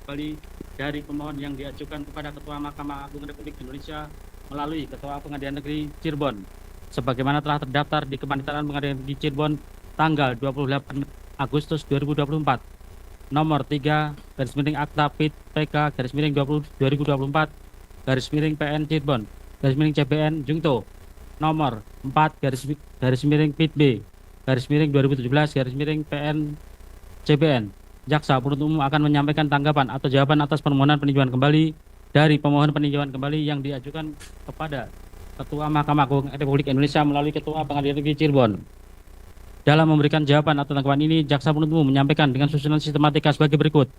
kembali dari pemohon yang diajukan kepada Ketua Mahkamah Agung Republik Indonesia melalui Ketua Pengadilan Negeri Cirebon, sebagaimana telah terdaftar di Kepanitiaan Pengadilan Negeri Cirebon tanggal 28 Agustus 2024, nomor 3 garis miring Akta PIT PK garis miring 2024 garis miring PN Cirebon garis miring CBN Jungto nomor 4 garis miring PIT B garis miring 2017 garis miring PN CBN. Jaksa penuntut umum akan menyampaikan tanggapan atau jawaban atas permohonan peninjauan kembali dari pemohon peninjauan kembali yang diajukan kepada Ketua Mahkamah Agung Republik Indonesia melalui Ketua Pengadilan Negeri Cirebon. Dalam memberikan jawaban atau tanggapan ini, jaksa penuntut umum menyampaikan dengan susunan sistematika sebagai berikut.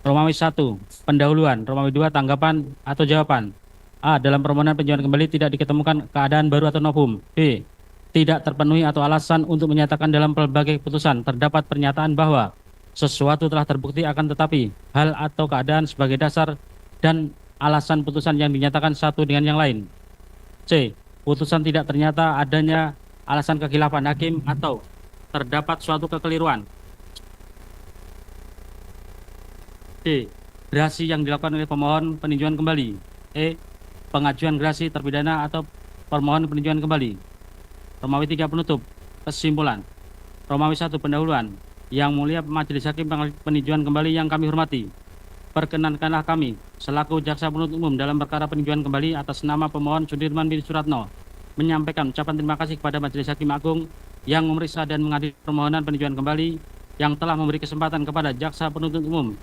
Romawi 1, pendahuluan. Romawi 2, tanggapan atau jawaban. A. Dalam permohonan peninjauan kembali tidak diketemukan keadaan baru atau novum. B. Tidak terpenuhi atau alasan untuk menyatakan dalam pelbagai keputusan terdapat pernyataan bahwa sesuatu telah terbukti akan tetapi hal atau keadaan sebagai dasar dan alasan putusan yang dinyatakan satu dengan yang lain. C. Putusan tidak ternyata adanya alasan kekhilafan hakim atau terdapat suatu kekeliruan. D. Gerasi yang dilakukan oleh pemohon peninjauan kembali. E. Pengajuan gerasi terpidana atau permohonan peninjauan kembali. Romawi 3, penutup. Kesimpulan. Romawi 1, pendahuluan. Yang mulia Majelis Hakim peninjauan kembali yang kami hormati, perkenankanlah kami selaku jaksa penuntut umum dalam perkara peninjauan kembali atas nama pemohon Sudirman bin Suratno menyampaikan ucapan terima kasih kepada Majelis Hakim Agung yang memeriksa dan mengadili permohonan peninjauan kembali yang telah memberi kesempatan kepada jaksa penuntut umum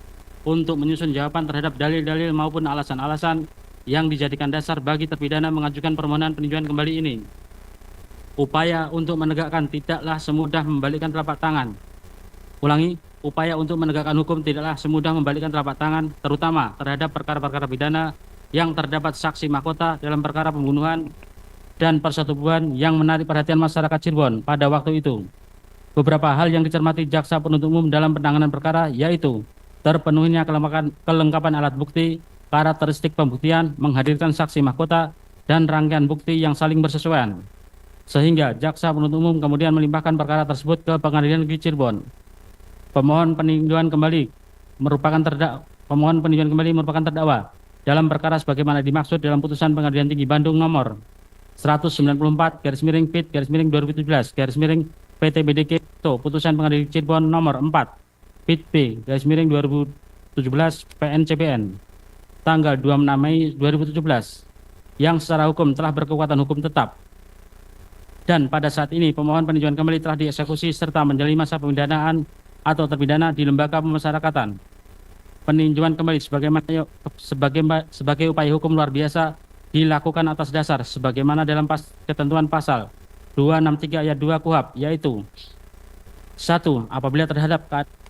untuk menyusun jawaban terhadap dalil-dalil maupun alasan-alasan yang dijadikan dasar bagi terpidana mengajukan permohonan peninjauan kembali ini. Upaya untuk menegakkan tidaklah semudah membalikkan telapak tangan. Ulangi, upaya untuk menegakkan hukum tidaklah semudah membalikkan telapak tangan, terutama terhadap perkara-perkara pidana yang terdapat saksi mahkota dalam perkara pembunuhan dan persetubuhan yang menarik perhatian masyarakat Cirebon pada waktu itu. Beberapa hal yang dicermati jaksa penuntut umum dalam penanganan perkara yaitu terpenuhinya kelengkapan alat bukti, karakteristik pembuktian, menghadirkan saksi mahkota, dan rangkaian bukti yang saling bersesuaian. Sehingga jaksa penuntut umum kemudian melimpahkan perkara tersebut ke Pengadilan Negeri Cirebon. Pemohon peninjauan kembali merupakan terdakwa dalam perkara sebagaimana dimaksud dalam putusan Pengadilan Tinggi Bandung nomor 194 garis miring PIT garis miring 2017 garis miring PTBDK putusan Pengadilan Cirebon nomor 4 PIT B garis miring 2017 PNCBN tanggal 26 Mei 2017 yang secara hukum telah berkekuatan hukum tetap. Dan pada saat ini pemohon peninjauan kembali telah dieksekusi serta menjalani masa pemindahan atau terpidana di lembaga pemasyarakatan. Peninjauan kembali sebagai upaya hukum luar biasa dilakukan atas dasar sebagaimana dalam ketentuan pasal 263 ayat 2 KUHP, yaitu 1. Apabila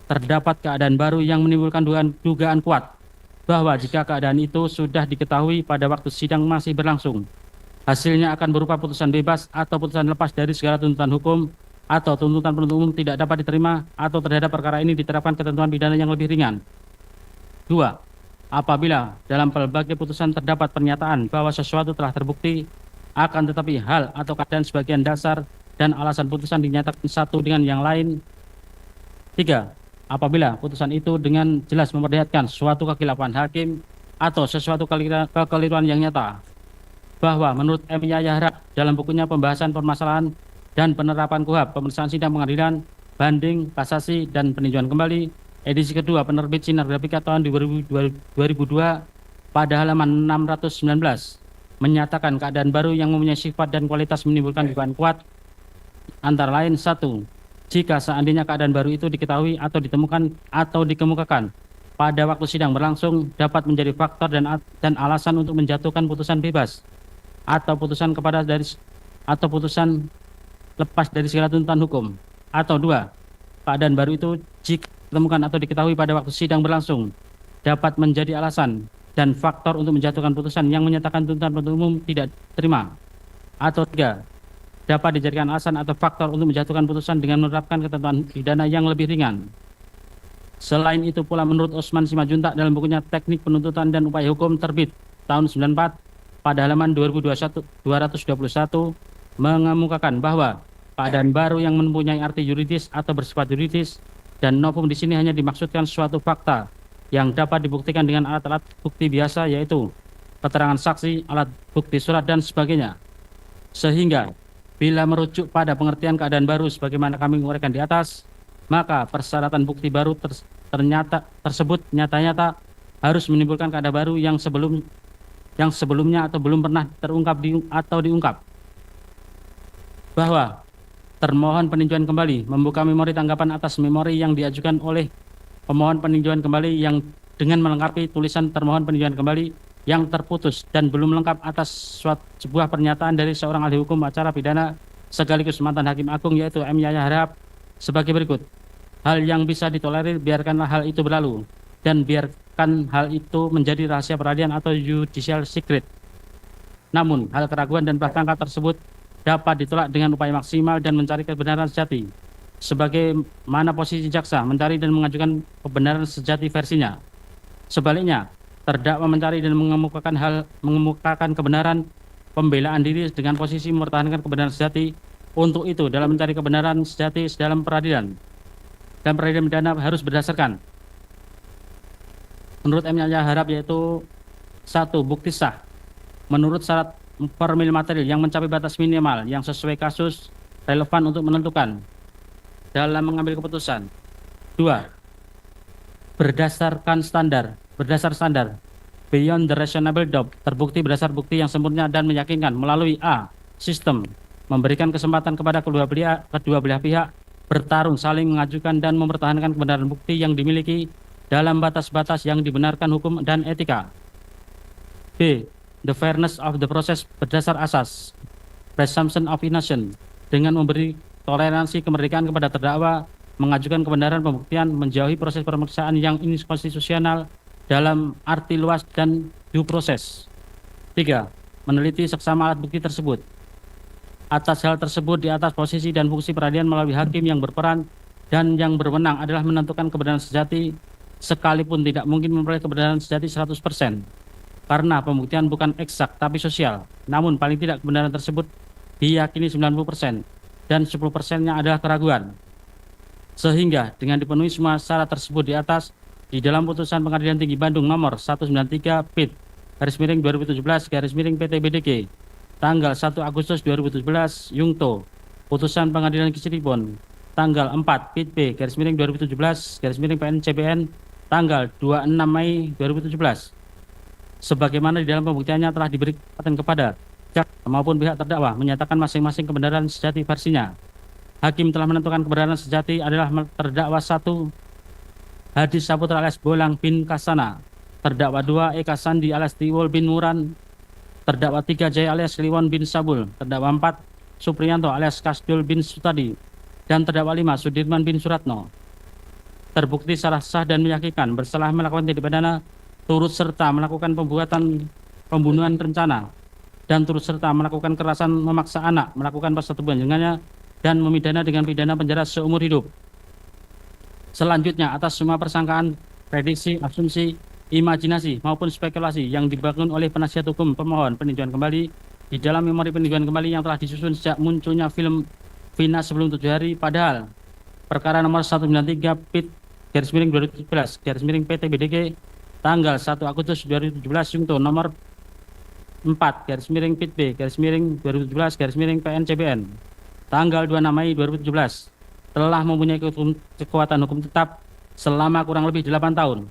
terdapat keadaan baru yang menimbulkan dugaan kuat bahwa jika keadaan itu sudah diketahui pada waktu sidang masih berlangsung, hasilnya akan berupa putusan bebas atau putusan lepas dari segala tuntutan hukum atau tuntutan penuntut umum tidak dapat diterima atau terhadap perkara ini diterapkan ketentuan pidana yang lebih ringan. 2. Apabila dalam pelbagai putusan terdapat pernyataan bahwa sesuatu telah terbukti akan tetapi hal atau keadaan sebagian dasar dan alasan putusan dinyatakan satu dengan yang lain. 3. Apabila putusan itu dengan jelas memperlihatkan suatu kekhilafan hakim atau sesuatu kekeliruan yang nyata, bahwa menurut M. Yahya Harahap dalam bukunya Pembahasan Permasalahan dan Penerapan KUHP, Pemeriksaan Sidang Pengadilan, Banding, Kasasi, dan Peninjauan Kembali, edisi kedua penerbit Sinar Grafika tahun 2002 pada halaman 619, menyatakan keadaan baru yang mempunyai sifat dan kualitas menimbulkan dugaan kuat, antara lain 1. Jika seandainya keadaan baru itu diketahui atau ditemukan atau dikemukakan pada waktu sidang berlangsung dapat menjadi faktor dan alasan untuk menjatuhkan putusan bebas atau putusan lepas dari segala tuntutan hukum. Atau 2. Keadaan baru itu jika ditemukan atau diketahui pada waktu sidang berlangsung dapat menjadi alasan dan faktor untuk menjatuhkan putusan yang menyatakan tuntutan penuntut umum tidak terima. Atau 3. Dapat dijadikan alasan atau faktor untuk menjatuhkan putusan dengan menerapkan ketentuan pidana yang lebih ringan. Selain itu pula menurut Osman Simajuntak dalam bukunya Teknik Penuntutan dan Upaya Hukum terbit tahun 94 pada halaman 221 mengemukakan bahwa keadaan baru yang mempunyai arti yuridis atau bersifat yuridis dan novum di sini hanya dimaksudkan suatu fakta yang dapat dibuktikan dengan alat-alat bukti biasa, yaitu keterangan saksi, alat bukti surat, dan sebagainya. Sehingga bila merujuk pada pengertian keadaan baru sebagaimana kami uraikan di atas, maka persyaratan bukti baru tersebut nyata-nyata harus menimbulkan keadaan baru yang sebelumnya atau belum pernah terungkap atau diungkap. Bahwa termohon peninjauan kembali membuka memori tanggapan atas memori yang diajukan oleh pemohon peninjauan kembali yang dengan melengkapi tulisan termohon peninjauan kembali yang terputus dan belum lengkap atas sebuah pernyataan dari seorang ahli hukum acara pidana sekaligus mantan hakim agung, yaitu M. Yahya Harahap, sebagai berikut. Hal yang bisa ditolerir, biarkanlah hal itu berlalu, dan biarkan hal itu menjadi rahasia peradilan atau judicial secret. Namun, hal keraguan dan prasangka tersebut dapat ditolak dengan upaya maksimal dan mencari kebenaran sejati. Sebagaimana posisi jaksa mencari dan mengajukan kebenaran sejati versinya. Sebaliknya, terdakwa mencari dan mengemukakan kebenaran pembelaan diri dengan posisi mempertahankan kebenaran sejati. Untuk itu, dalam mencari kebenaran sejati dalam peradilan pidana harus berdasarkan menurut M. Yahya Harahap, yaitu 1. Bukti sah menurut syarat formil material yang mencapai batas minimal yang sesuai kasus relevan untuk menentukan dalam mengambil keputusan. 2. Berdasar standar beyond the reasonable doubt, terbukti berdasar bukti yang sempurna dan meyakinkan melalui A. Sistem memberikan kesempatan kepada kedua belah pihak bertarung, saling mengajukan dan mempertahankan kebenaran bukti yang dimiliki dalam batas-batas yang dibenarkan hukum dan etika. B. The fairness of the process berdasar asas presumption of innocence, dengan memberi toleransi kemerdekaan kepada terdakwa mengajukan kebenaran pembuktian, menjauhi proses pemeriksaan yang inkonstitusional dalam arti luas dan due process. 3. Meneliti seksama alat bukti tersebut. Atas hal tersebut, di atas posisi dan fungsi peradilan melalui hakim yang berperan dan yang berwenang adalah menentukan kebenaran sejati, sekalipun tidak mungkin memperoleh kebenaran sejati 100%. Karena pembuktian bukan eksak tapi sosial, namun paling tidak kebenaran tersebut diyakini 90% dan 10%-nya adalah keraguan. Sehingga dengan dipenuhi semua syarat tersebut di atas, di dalam putusan Pengadilan Tinggi Bandung nomor 193 PIT /17/PTBDG tanggal 1 Agustus 2017 Yungto, putusan Pengadilan Negeri Cirebon tanggal 4 PIT B /2017/PNCBN tanggal 26 Mei 2017. Sebagaimana di dalam pembuktiannya telah diberikan kepada jaksa maupun pihak terdakwa menyatakan masing-masing kebenaran sejati versinya. Hakim telah menentukan kebenaran sejati adalah terdakwa 1 Hadi Saputra alias Bolang bin Kasana, terdakwa 2 Eka Sandi alias Tiwul bin Muran, terdakwa 3 Jaya alias Liwon bin Sabul, terdakwa 4 Supriyanto alias Kasdul bin Sutadi, dan terdakwa 5 Sudirman bin Suratno. Terbukti secara sah dan meyakinkan bersalah melakukan tindak pidana turut serta melakukan pembunuhan rencana dan turut serta melakukan kekerasan memaksa anak, melakukan persetubuhan dengannya, dan memidana dengan pidana penjara seumur hidup. Selanjutnya, atas semua persangkaan, prediksi, asumsi, imajinasi maupun spekulasi yang dibangun oleh penasihat hukum pemohon peninjauan kembali di dalam memori peninjauan kembali yang telah disusun sejak munculnya film Vina sebelum 7 hari, padahal perkara nomor 193 PIT /2017/PTBDG tanggal 1 Agustus 2017 Yungto nomor 4 PIT B /2017/PNCBN tanggal 26 Mei 2017 telah mempunyai kekuatan hukum tetap selama kurang lebih 8 tahun.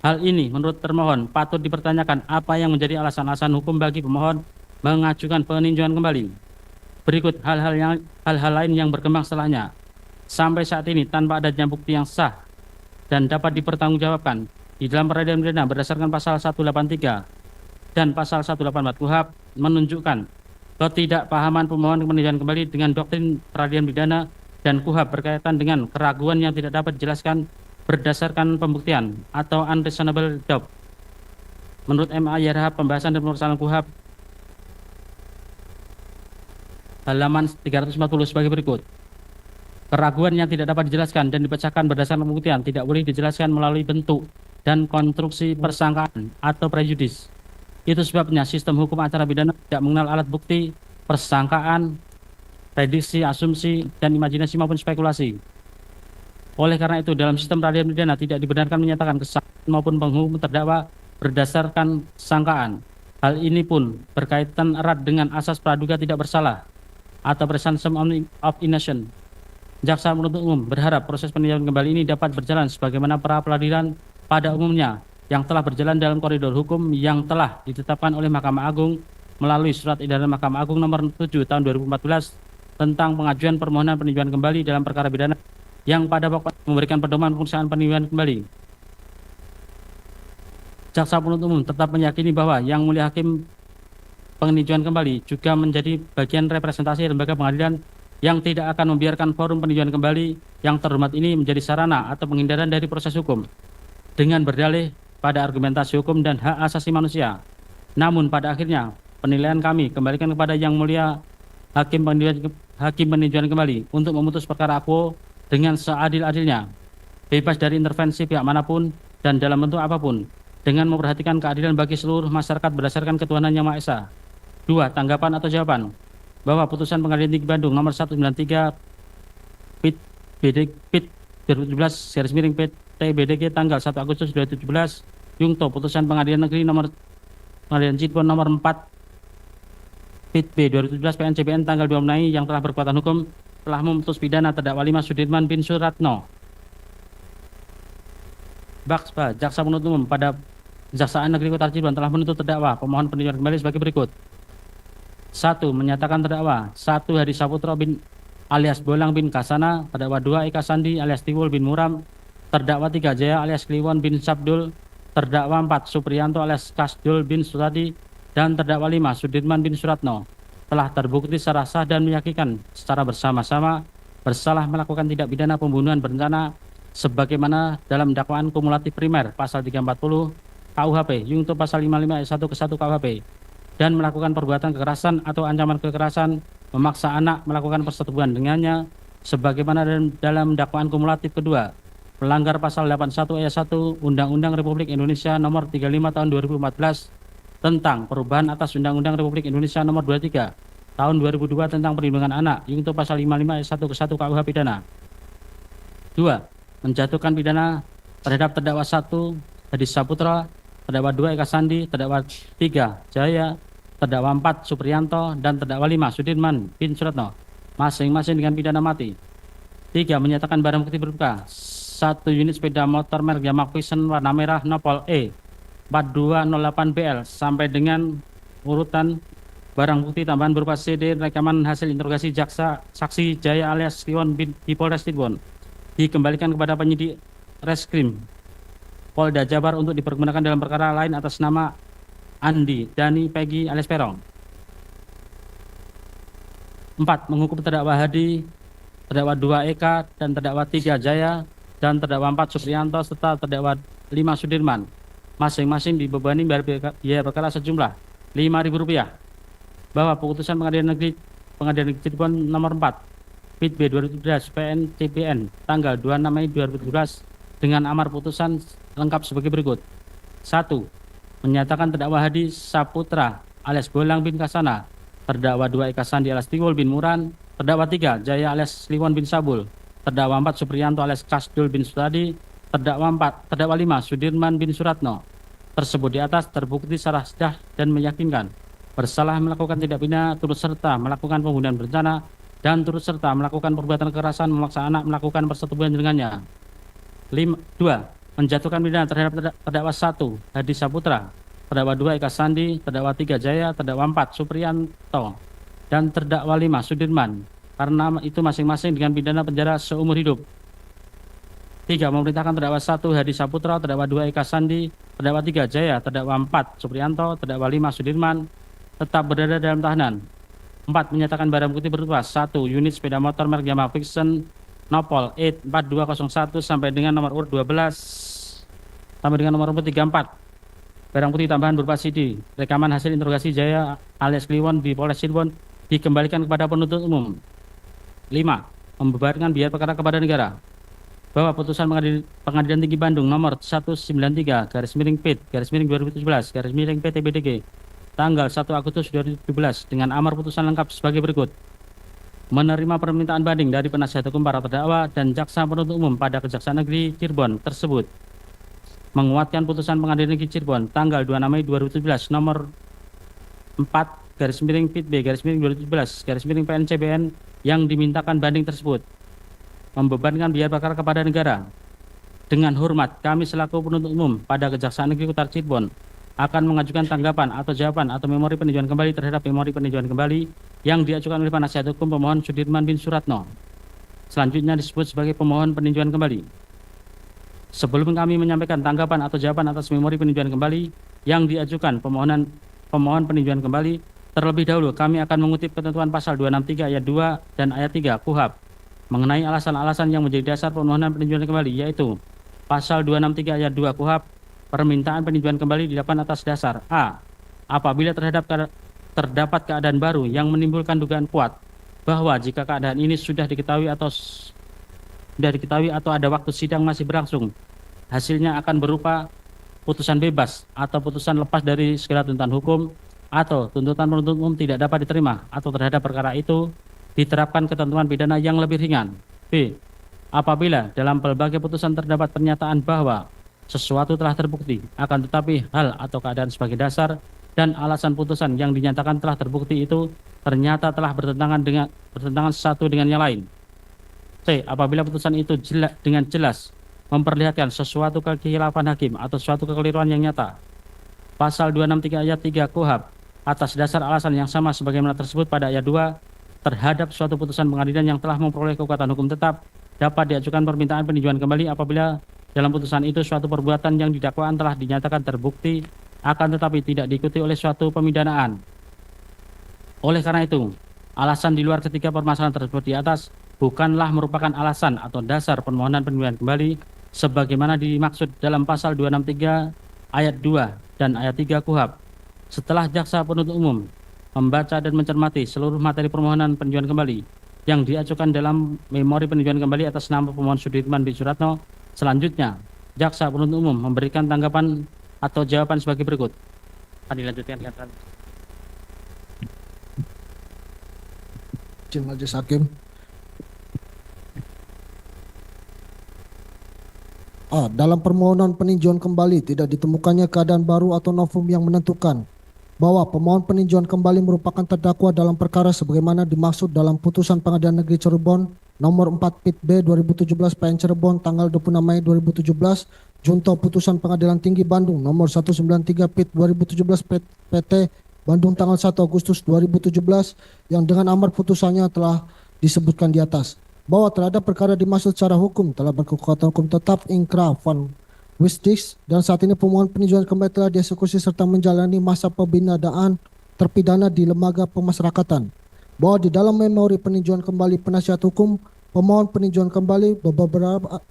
Hal ini menurut termohon patut dipertanyakan apa yang menjadi alasan-alasan hukum bagi pemohon mengajukan peninjauan kembali. Berikut hal-hal lain yang berkembang setelahnya. Sampai saat ini tanpa adanya bukti yang sah dan dapat dipertanggungjawabkan di dalam peradilan pidana berdasarkan pasal 183 dan pasal 184 KUHP menunjukkan ketidakpahaman pemohon peninjauan kembali dengan doktrin peradilan pidana dan KUHP berkaitan dengan keraguan yang tidak dapat dijelaskan berdasarkan pembuktian atau unreasonable doubt. Menurut M.A. Harahap, pembahasan dan perusahaan KUHP halaman 340 sebagai berikut. Keraguan yang tidak dapat dijelaskan dan dipecahkan berdasarkan pembuktian tidak boleh dijelaskan melalui bentuk dan konstruksi persangkaan atau prejudis. Itu sebabnya sistem hukum acara pidana tidak mengenal alat bukti, persangkaan, prediksi, asumsi, dan imajinasi maupun spekulasi. Oleh karena itu, dalam sistem peradilan pidana tidak dibenarkan menyatakan kesaksian maupun penghukuman terdakwa berdasarkan sangkaan. Hal ini pun berkaitan erat dengan asas praduga tidak bersalah atau presumption of innocence. Jaksa penuntut umum berharap proses peninjauan kembali ini dapat berjalan sebagaimana pra peradilan pada umumnya yang telah berjalan dalam koridor hukum yang telah ditetapkan oleh Mahkamah Agung melalui Surat Edaran Mahkamah Agung nomor 7 tahun 2014 tentang pengajuan permohonan peninjauan kembali dalam perkara pidana yang pada pokoknya memberikan pedoman pemeriksaan peninjauan kembali. Jaksa penuntut umum tetap meyakini bahwa Yang Mulia Hakim peninjauan kembali juga menjadi bagian representasi lembaga pengadilan yang tidak akan membiarkan forum peninjauan kembali yang terhormat ini menjadi sarana atau penghindaran dari proses hukum dengan berdalih pada argumentasi hukum dan hak asasi manusia. Namun pada akhirnya penilaian kami kembalikan kepada Yang Mulia Hakim peninjauan kembali untuk memutus perkara quo dengan seadil-adilnya, bebas dari intervensi pihak manapun dan dalam bentuk apapun, dengan memperhatikan keadilan bagi seluruh masyarakat berdasarkan ketuhanan Yang Maha Esa. 2. Tanggapan atau jawaban bahwa putusan Pengadilan Tinggi Bandung nomor 193 PIT 2017 garis miring PT BDG tanggal 1 Agustus 2017 Yungto putusan Pengadilan Negeri nomor Pengadilan Cirebon nomor 4 PIT B 2017 PN-CBN tanggal 2 Mei yang telah berkekuatan hukum telah memutus pidana terdakwa 5 Sudirman bin Suratno. Baksba, Jaksa penuntut umum pada Kejaksaan Negeri Kota Cirebon telah menuntut terdakwa pemohon peninjauan kembali sebagai berikut. 1. Menyatakan terdakwa 1. Hadi Saputra bin alias Bolang bin Kasana, terdakwa 2. Eka Sandi alias Tiwul bin Muram, terdakwa 3. Jaya alias Kliwon bin Sabdul, terdakwa 4. Supriyanto alias Kasdul bin Sutadi, dan terdakwa 5. Sudirman bin Suratno telah terbukti secara sah dan meyakinkan secara bersama-sama bersalah melakukan tindak pidana pembunuhan berencana sebagaimana dalam dakwaan kumulatif primer pasal 340 KUHP Yungto pasal 55 ayat 1 ke 1 KUHP dan melakukan perbuatan kekerasan atau ancaman kekerasan memaksa anak melakukan persetubuhan dengannya sebagaimana dalam dakwaan kumulatif kedua pelanggar pasal 81 ayat 1 Undang-Undang Republik Indonesia nomor 35 tahun 2014 tentang perubahan atas Undang-Undang Republik Indonesia nomor 23 tahun 2002 tentang perlindungan anak Yungto pasal 55 ayat 1 ke 1 KUH pidana. 2. Menjatuhkan pidana terhadap terdakwa 1 Hadi Saputra, terdakwa 2 Eka Sandi, terdakwa 3 Jaya, terdakwa 4 Supriyanto, dan terdakwa 5 Sudirman bin Suratno masing-masing dengan pidana mati. 3. Menyatakan barang bukti berupa 1 unit sepeda motor merek Yamaha Vision warna merah Nopol E 4208BL sampai dengan urutan barang bukti tambahan berupa CD rekaman hasil interogasi jaksa saksi Jaya alias Kliwon di Polres Cirebon dikembalikan kepada penyidik Reskrim Polda Jabar untuk dipergunakan dalam perkara lain atas nama Andi Dani Peggy alias Perong. 4. Menghukum terdakwa Hadi, terdakwa 2 Eka, dan terdakwa 3 Jaya, dan terdakwa 4 Supriyanto serta terdakwa 5 Sudirman masing-masing dibebani biaya perkara sejumlah Rp5.000 bahwa putusan Pengadilan Negeri Cirebon nomor 4 PIT B 2017 PN-CBN tanggal 26 Mei 2017 dengan amar putusan lengkap sebagai berikut. 1. Menyatakan terdakwa Hadi Saputra alias Bolang bin Kasana, terdakwa 2 Eka Sandi alias Tiwul bin Muran, terdakwa 3 Jaya alias Kliwon bin Sabul, terdakwa 4 Supriyanto alias Kasdul bin Sutadi, terdakwa 5 Sudirman bin Suratno tersebut di atas terbukti secara sah dan meyakinkan bersalah melakukan tindak pidana turut serta melakukan pembunuhan berencana dan turut serta melakukan perbuatan kekerasan memaksa anak melakukan persetubuhan dengannya. 2. Menjatuhkan pidana terhadap terdakwa 1 Hadi Saputra, terdakwa 2 Eka Sandi, terdakwa 3 Jaya, terdakwa 4 Supriyanto, dan terdakwa 5 Sudirman karena itu masing-masing dengan pidana penjara seumur hidup. 3. Memerintahkan terdakwa 1 Hadi Saputra, terdakwa 2 Eka Sandi, terdakwa 3 Jaya, terdakwa 4 Supriyanto, terdakwa 5 Sudirman tetap berada dalam tahanan. 4. Menyatakan barang bukti berupa 1 unit sepeda motor merek Yamaha Vision Nopol E 4201 sampai dengan nomor urut 12 sampai dengan nomor urut 34. Barang bukti tambahan berupa CD rekaman hasil interogasi Jaya alias Kliwon di Polres Cirebon dikembalikan kepada penuntut umum. 5. Membebankan biaya perkara kepada negara bahwa putusan Pengadilan Tinggi Bandung nomor 193 garis miring PIT garis miring 2017 garis miring PT BDG tanggal 1 Agustus 2017 dengan amar putusan lengkap sebagai berikut. menerima permintaan banding dari penasihat hukum para terdakwa dan jaksa penuntut umum pada Kejaksaan Negeri Cirebon tersebut, menguatkan putusan Pengadilan Negeri Cirebon tanggal 26 Mei 2017 nomor 4/Pit-B/2017/PNCBN yang dimintakan banding tersebut, membebankan biaya perkara kepada negara. Dengan hormat, kami selaku penuntut umum pada Kejaksaan Negeri Kota Cirebon akan mengajukan tanggapan atau jawaban atau memori peninjauan kembali terhadap memori peninjauan kembali yang diajukan oleh penasihat hukum pemohon Sudirman bin Suratno, selanjutnya disebut sebagai pemohon peninjauan kembali. Sebelum kami menyampaikan tanggapan atau jawaban atas memori peninjauan kembali yang diajukan pemohon peninjauan kembali, terlebih dahulu kami akan mengutip ketentuan pasal 263 ayat 2 dan ayat 3 KUHP mengenai alasan-alasan yang menjadi dasar permohonan peninjauan kembali, yaitu pasal 263 ayat 2 KUHP, permintaan peninjauan kembali dilakukan atas dasar A. Apabila terdapat keadaan baru yang menimbulkan dugaan kuat bahwa jika keadaan ini sudah diketahui atau ada waktu sidang masih berlangsung, hasilnya akan berupa putusan bebas atau putusan lepas dari segala tuntutan hukum, atau tuntutan penuntut umum tidak dapat diterima atau terhadap perkara itu diterapkan ketentuan pidana yang lebih ringan. B. Apabila dalam berbagai putusan terdapat pernyataan bahwa sesuatu telah terbukti, akan tetapi hal atau keadaan sebagai dasar dan alasan putusan yang dinyatakan telah terbukti itu ternyata telah bertentangan satu dengan yang lain. C. Apabila putusan itu dengan jelas memperlihatkan sesuatu kekhilafan hakim atau suatu kekeliruan yang nyata. Pasal 263 ayat 3 KUHP atas dasar alasan yang sama sebagaimana tersebut pada ayat 2 terhadap suatu putusan pengadilan yang telah memperoleh kekuatan hukum tetap, dapat diajukan permintaan peninjauan kembali apabila dalam putusan itu suatu perbuatan yang didakwaan telah dinyatakan terbukti, akan tetapi tidak diikuti oleh suatu pemidanaan. Oleh karena itu, alasan di luar ketiga permasalahan tersebut di atas bukanlah merupakan alasan atau dasar permohonan peninjauan kembali sebagaimana dimaksud dalam pasal 263 ayat 2 dan ayat 3 KUHP. Setelah jaksa penuntut umum membaca dan mencermati seluruh materi permohonan peninjauan kembali yang diajukan dalam memori peninjauan kembali atas nama pemohon Sudirman bin Suratno, selanjutnya jaksa penuntut umum memberikan tanggapan atau jawaban sebagai berikut. Dilanjutkan. Izin Majelis Hakim. A. Dalam permohonan peninjauan kembali tidak ditemukannya keadaan baru atau novum yang menentukan bahwa pemohon peninjauan kembali merupakan terdakwa dalam perkara sebagaimana dimaksud dalam putusan Pengadilan Negeri Cirebon nomor 4 Pit-B 2017 PN Cirebon tanggal 26 Mei 2017 junto putusan Pengadilan Tinggi Bandung nomor 193 Pit 2017 PT Bandung tanggal 1 Agustus 2017 yang dengan amar putusannya telah disebutkan di atas bahwa terhadap perkara dimaksud secara hukum telah berkekuatan hukum tetap ingkrah van Wisdix dan saat ini pemohon peninjauan kembali telah dieksekusi serta menjalani masa pembinaan terpidana di lembaga pemasyarakatan. Bahwa di dalam memori peninjauan kembali penasihat hukum pemohon peninjauan kembali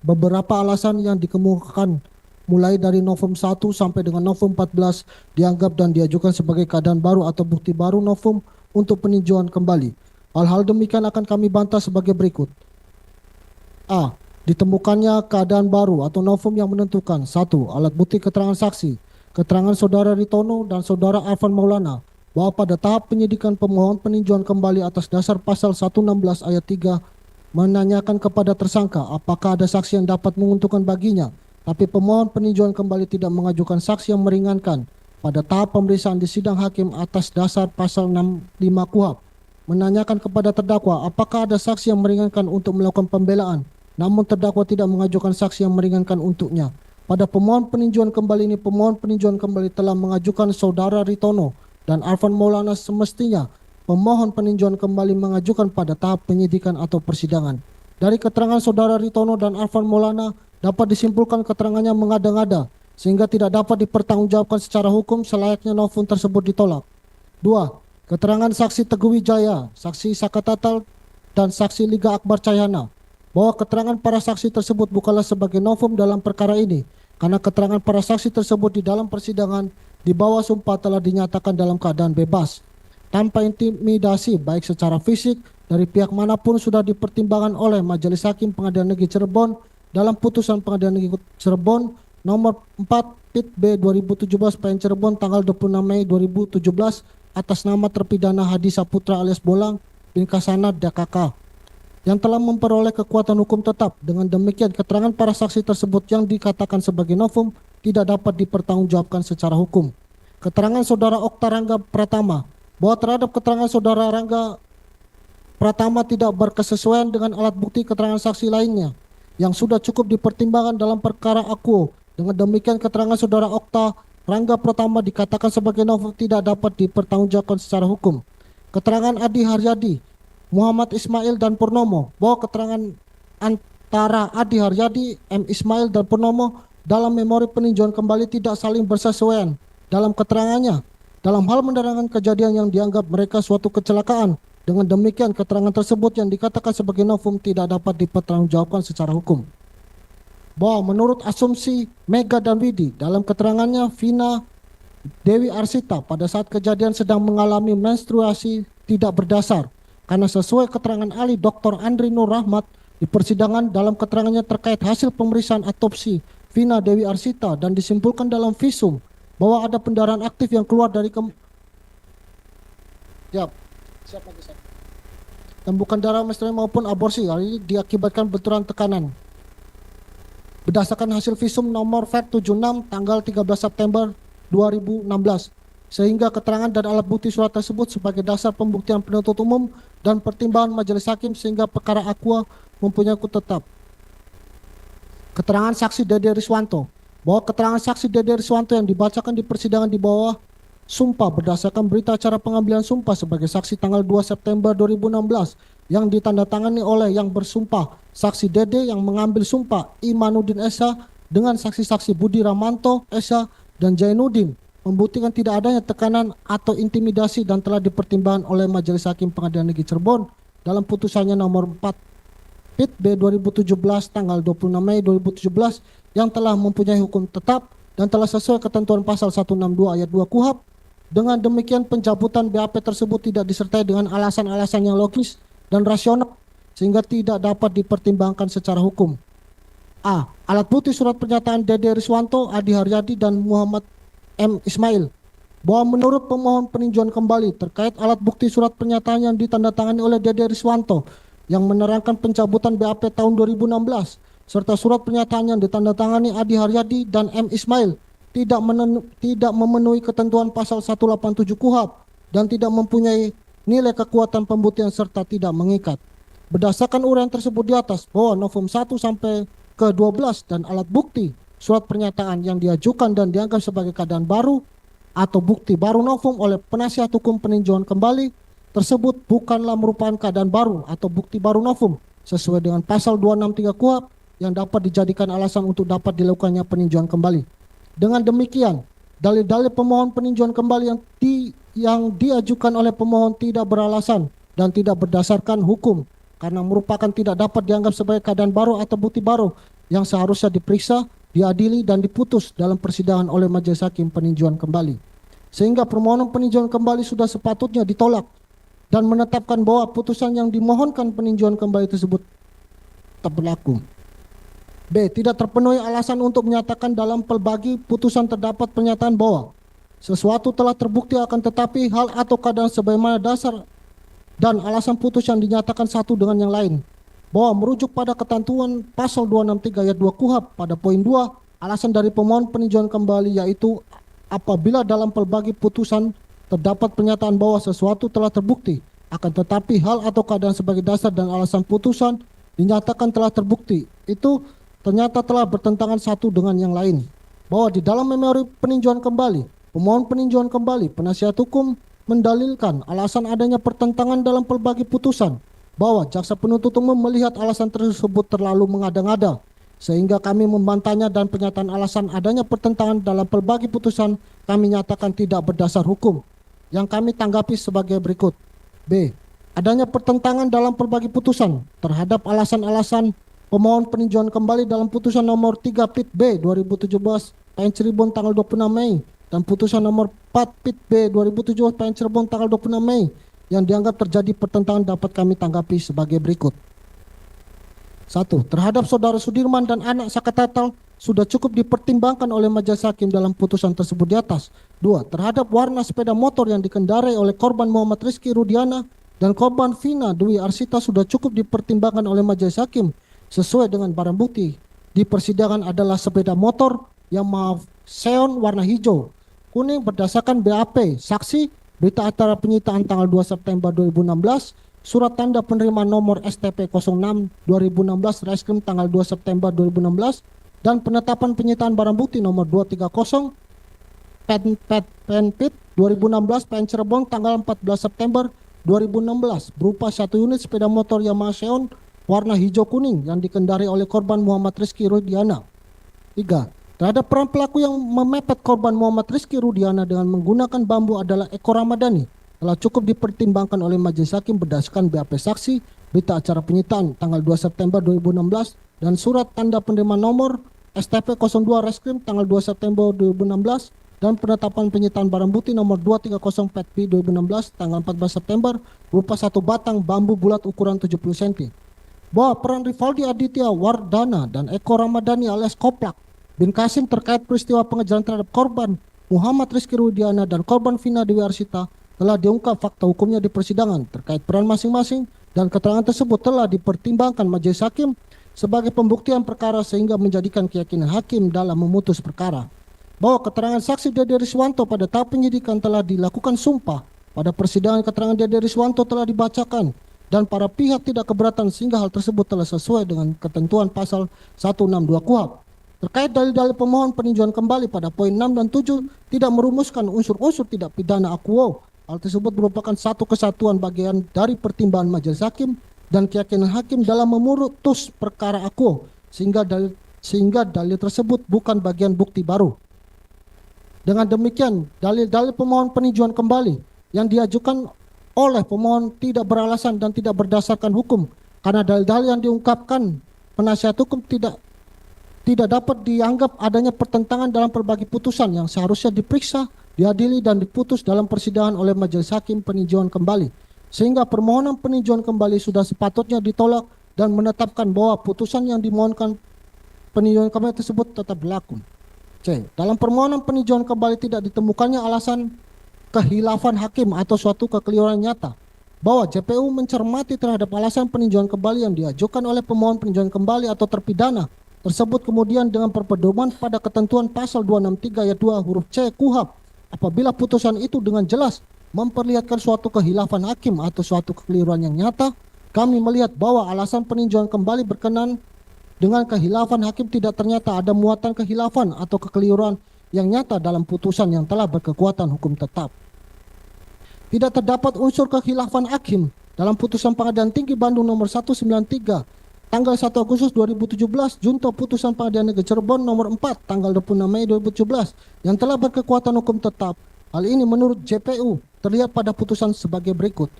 beberapa alasan yang dikemukakan mulai dari novum 1 sampai dengan novum 14 dianggap dan diajukan sebagai keadaan baru atau bukti baru novum untuk peninjauan kembali. Hal-hal demikian akan kami bantah sebagai berikut. A. Ditemukannya keadaan baru atau novum yang menentukan 1. Alat bukti keterangan saksi, keterangan saudara Ritono dan saudara Arfan Maulana bahwa pada tahap penyidikan pemohon peninjauan kembali atas dasar pasal 116 ayat 3 menanyakan kepada tersangka apakah ada saksi yang dapat menguntungkan baginya, tapi pemohon peninjauan kembali tidak mengajukan saksi yang meringankan pada tahap pemeriksaan di sidang hakim atas dasar pasal 65 KUHP, menanyakan kepada terdakwa apakah ada saksi yang meringankan untuk melakukan pembelaan, namun terdakwa tidak mengajukan saksi yang meringankan untuknya. Pada pemohon peninjauan kembali ini, pemohon peninjauan kembali telah mengajukan saudara Ritono dan Arfan Maulana, semestinya pemohon peninjauan kembali mengajukan pada tahap penyidikan atau persidangan. Dari keterangan saudara Ritono dan Arfan Maulana dapat disimpulkan keterangannya mengada-ngada sehingga tidak dapat dipertanggungjawabkan secara hukum, selayaknya novum tersebut ditolak. 2. Keterangan saksi Teguh Wijaya, saksi Sakatatal dan saksi Liga Akbar Cahyana bahwa keterangan para saksi tersebut bukanlah sebagai novum dalam perkara ini karena keterangan para saksi tersebut di dalam persidangan di bawah sumpah telah dinyatakan dalam keadaan bebas tanpa intimidasi baik secara fisik dari pihak manapun sudah dipertimbangkan oleh Majelis Hakim Pengadilan Negeri Cirebon dalam putusan Pengadilan Negeri Cirebon nomor 4 Pit-B 2017 PN Cirebon tanggal 26 Mei 2017 atas nama terpidana Hadi Saputra alias Bolang Pinkasana DKK yang telah memperoleh kekuatan hukum tetap. Dengan demikian, keterangan para saksi tersebut yang dikatakan sebagai novum tidak dapat dipertanggungjawabkan secara hukum. Keterangan Saudara Okta Rangga Pratama bahwa terhadap keterangan Saudara Rangga Pratama tidak berkesesuaian dengan alat bukti keterangan saksi lainnya yang sudah cukup dipertimbangkan dalam perkara akuo. Dengan demikian, keterangan Saudara Okta Rangga Pratama dikatakan sebagai novum tidak dapat dipertanggungjawabkan secara hukum. Keterangan Adi Haryadi, Muhammad Ismail dan Purnomo bahwa keterangan antara Adi Haryadi, M. Ismail dan Purnomo dalam memori peninjauan kembali tidak saling bersesuaian dalam keterangannya dalam hal menerangkan kejadian yang dianggap mereka suatu kecelakaan. Dengan demikian, keterangan tersebut yang dikatakan sebagai novum tidak dapat dipertanggungjawabkan secara hukum. Bahwa menurut asumsi Mega dan Widi dalam keterangannya, Vina Dewi Arsita pada saat kejadian sedang mengalami menstruasi tidak berdasar karena sesuai keterangan ahli Dr. Andri Nur Rahmat di persidangan dalam keterangannya terkait hasil pemeriksaan autopsi Vina Dewi Arsita dan disimpulkan dalam visum bahwa ada pendarahan aktif yang keluar dari dan bukan darah menstruasi maupun aborsi. Hal ini diakibatkan benturan tekanan. Berdasarkan hasil visum nomor V76 tanggal 13 September 2016, sehingga keterangan dan alat bukti surat tersebut sebagai dasar pembuktian penuntut umum dan pertimbangan majelis hakim sehingga perkara aqua mempunyai hukum tetap. Keterangan saksi Dede Riswanto bahwa keterangan saksi Dede Riswanto yang dibacakan di persidangan di bawah sumpah berdasarkan berita acara pengambilan sumpah sebagai saksi tanggal 2 September 2016 yang ditandatangani oleh yang bersumpah saksi Dede yang mengambil sumpah Imanuddin Esa dengan saksi-saksi Budi Ramanto, Esa, dan Jainuddin membuktikan tidak adanya tekanan atau intimidasi dan telah dipertimbangkan oleh Majelis Hakim Pengadilan Negeri Cirebon dalam putusannya nomor 4 PIT B 2017 tanggal 26 Mei 2017 yang telah mempunyai hukum tetap dan telah sesuai ketentuan pasal 162 ayat 2 KUHP. Dengan demikian, pencabutan BAP tersebut tidak disertai dengan alasan-alasan yang logis dan rasional sehingga tidak dapat dipertimbangkan secara hukum. A. Alat bukti surat pernyataan Dede Riswanto, Adi Haryadi, dan Muhammad M. Ismail bahwa menurut pemohon peninjauan kembali terkait alat bukti surat pernyataan yang ditandatangani oleh Dede Riswanto yang menerangkan pencabutan BAP tahun 2016 serta surat pernyataan yang ditandatangani Adi Haryadi dan M. Ismail tidak memenuhi ketentuan pasal 187 KUHP dan tidak mempunyai nilai kekuatan pembuktian serta tidak mengikat. Berdasarkan uraian tersebut di atas bahwa novum 1 sampai ke 12 dan alat bukti surat pernyataan yang diajukan dan dianggap sebagai keadaan baru atau bukti baru novum oleh penasihat hukum peninjauan kembali tersebut bukanlah merupakan keadaan baru atau bukti baru novum sesuai dengan pasal 263 KUHP yang dapat dijadikan alasan untuk dapat dilakukannya peninjauan kembali. Dengan demikian, dalil-dalil pemohon peninjauan kembali yang diajukan oleh pemohon tidak beralasan dan tidak berdasarkan hukum karena merupakan tidak dapat dianggap sebagai keadaan baru atau bukti baru yang seharusnya diperiksa, diadili, dan diputus dalam persidangan oleh Majelis Hakim Peninjauan Kembali. Sehingga permohonan peninjauan kembali sudah sepatutnya ditolak dan menetapkan bahwa putusan yang dimohonkan peninjauan kembali tersebut tak berlaku. B. Tidak terpenuhi alasan untuk menyatakan dalam pelbagi putusan terdapat pernyataan bahwa sesuatu telah terbukti akan tetapi hal atau keadaan sebagaimana dasar dan alasan putusan dinyatakan satu dengan yang lain. Bahwa merujuk pada ketentuan pasal 263 ayat 2 KUHP pada poin 2, alasan dari pemohon peninjauan kembali yaitu apabila dalam pelbagi putusan terdapat pernyataan bahwa sesuatu telah terbukti akan tetapi hal atau keadaan sebagai dasar dan alasan putusan dinyatakan telah terbukti, itu ternyata telah bertentangan satu dengan yang lain. Bahwa di dalam memori peninjauan kembali, pemohon peninjauan kembali, penasihat hukum mendalilkan alasan adanya pertentangan dalam pelbagi putusan, bahwa jaksa penuntut umum melihat alasan tersebut terlalu mengada-ngada, sehingga kami membantahnya dan pernyataan alasan adanya pertentangan dalam pelbagi putusan kami nyatakan tidak berdasar hukum, yang kami tanggapi sebagai berikut. B. Adanya pertentangan dalam pelbagi putusan terhadap alasan-alasan pemohon peninjauan kembali dalam putusan nomor 3 PIT B 2017 PN Cirebon tanggal 26 Mei dan putusan nomor 4 PIT B 2017 PN Cirebon tanggal 26 Mei yang dianggap terjadi pertentangan dapat kami tanggapi sebagai berikut. 1. Terhadap saudara Sudirman dan anak Sakatatal sudah cukup dipertimbangkan oleh Majelis Hakim dalam putusan tersebut di atas. 2. Terhadap warna sepeda motor yang dikendarai oleh korban Muhammad Rizky Rudiana dan korban Vina Dwi Arsita sudah cukup dipertimbangkan oleh majelis hakim sesuai dengan barang bukti di persidangan adalah sepeda motor yang Xeon warna hijau kuning berdasarkan BAP saksi, berita acara penyitaan tanggal 2 September 2016, surat tanda penerimaan nomor STP 06 2016 Reskrim tanggal 2 September 2016, dan penetapan penyitaan barang bukti nomor 230 Penpit 2016 PN Cirebon tanggal 14 September 2016 berupa 1 unit sepeda motor Yamaha Xeon warna hijau kuning yang dikendari oleh korban Muhammad Rizky Rudiana. 3. Terhadap peran pelaku yang memepet korban Muhammad Rizky Rudiana dengan menggunakan bambu adalah Eko Ramadhani telah cukup dipertimbangkan oleh majelis hakim berdasarkan BAP saksi, berita acara penyitaan tanggal 2 September 2016 dan surat tanda penerimaan nomor STP 02 Reskrim tanggal 2 September 2016 dan penetapan penyitaan barang bukti nomor 230 PETB 2016 tanggal 14 September berupa 1 batang bambu bulat ukuran 70 cm. Bahwa peran Rivaldi Aditya Wardana dan Eko Ramadhani alias Koplak bin Kasim terkait peristiwa pengejaran terhadap korban Muhammad Rizky Rudiana dan korban Vina Dewi Arsita telah diungkap fakta hukumnya di persidangan terkait peran masing-masing dan keterangan tersebut telah dipertimbangkan majelis hakim sebagai pembuktian perkara sehingga menjadikan keyakinan hakim dalam memutus perkara. Bahwa keterangan saksi Dede Riswanto pada tahap penyidikan telah dilakukan sumpah. Pada persidangan keterangan Dede Riswanto telah dibacakan dan para pihak tidak keberatan sehingga hal tersebut telah sesuai dengan ketentuan pasal 162 KUHP. Terkait dalil-dalil pemohon peninjauan kembali pada poin 6 dan 7 tidak merumuskan unsur-unsur tidak pidana akuo. Hal tersebut merupakan satu kesatuan bagian dari pertimbangan majelis hakim dan keyakinan hakim dalam memutus perkara akuo sehingga dalil tersebut bukan bagian bukti baru. Dengan demikian, dalil-dalil pemohon peninjauan kembali yang diajukan oleh pemohon tidak beralasan dan tidak berdasarkan hukum karena dalil-dalil yang diungkapkan penasihat hukum tidak dapat dianggap adanya pertentangan dalam berbagai putusan yang seharusnya diperiksa, diadili dan diputus dalam persidangan oleh majelis hakim peninjauan kembali. Sehingga permohonan peninjauan kembali sudah sepatutnya ditolak dan menetapkan bahwa putusan yang dimohonkan peninjauan kembali tersebut tetap berlaku. C. Dalam permohonan peninjauan kembali tidak ditemukannya alasan kehilafan hakim atau suatu kekeliruan nyata. Bahwa JPU mencermati terhadap alasan peninjauan kembali yang diajukan oleh pemohon peninjauan kembali atau terpidana tersebut kemudian dengan berpedoman pada ketentuan pasal 263 ayat 2 huruf C KUHP apabila putusan itu dengan jelas memperlihatkan suatu kehilafan hakim atau suatu kekeliruan yang nyata, kami melihat bahwa alasan peninjauan kembali berkenan dengan kehilafan hakim tidak ternyata ada muatan kehilafan atau kekeliruan yang nyata dalam putusan yang telah berkekuatan hukum tetap. Tidak terdapat unsur kehilafan hakim dalam putusan Pengadilan Tinggi Bandung nomor 193 tanggal 1 Agustus 2017 junto putusan Pengadilan Negeri Cirebon nomor 4 tanggal 26 Mei 2017 yang telah berkekuatan hukum tetap. Hal ini menurut JPU terlihat pada putusan sebagai berikut.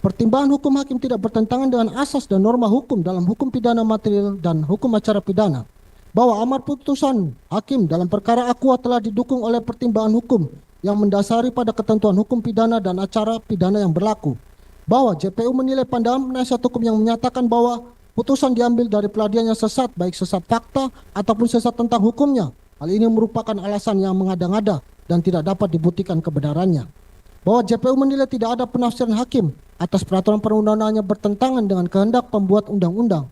Pertimbangan hukum hakim tidak bertentangan dengan asas dan norma hukum dalam hukum pidana material dan hukum acara pidana. Bahwa amar putusan hakim dalam perkara akua telah didukung oleh pertimbangan hukum yang mendasari pada ketentuan hukum pidana dan acara pidana yang berlaku. Bahwa JPU menilai pandangan penasihat hukum yang menyatakan bahwa putusan diambil dari peladian yang sesat, baik sesat fakta ataupun sesat tentang hukumnya. Hal ini merupakan alasan yang mengada-ngada dan tidak dapat dibuktikan kebenarannya. Bahwa JPU menilai tidak ada penafsiran hakim atas peraturan perundang-undangannya bertentangan dengan kehendak pembuat undang-undang.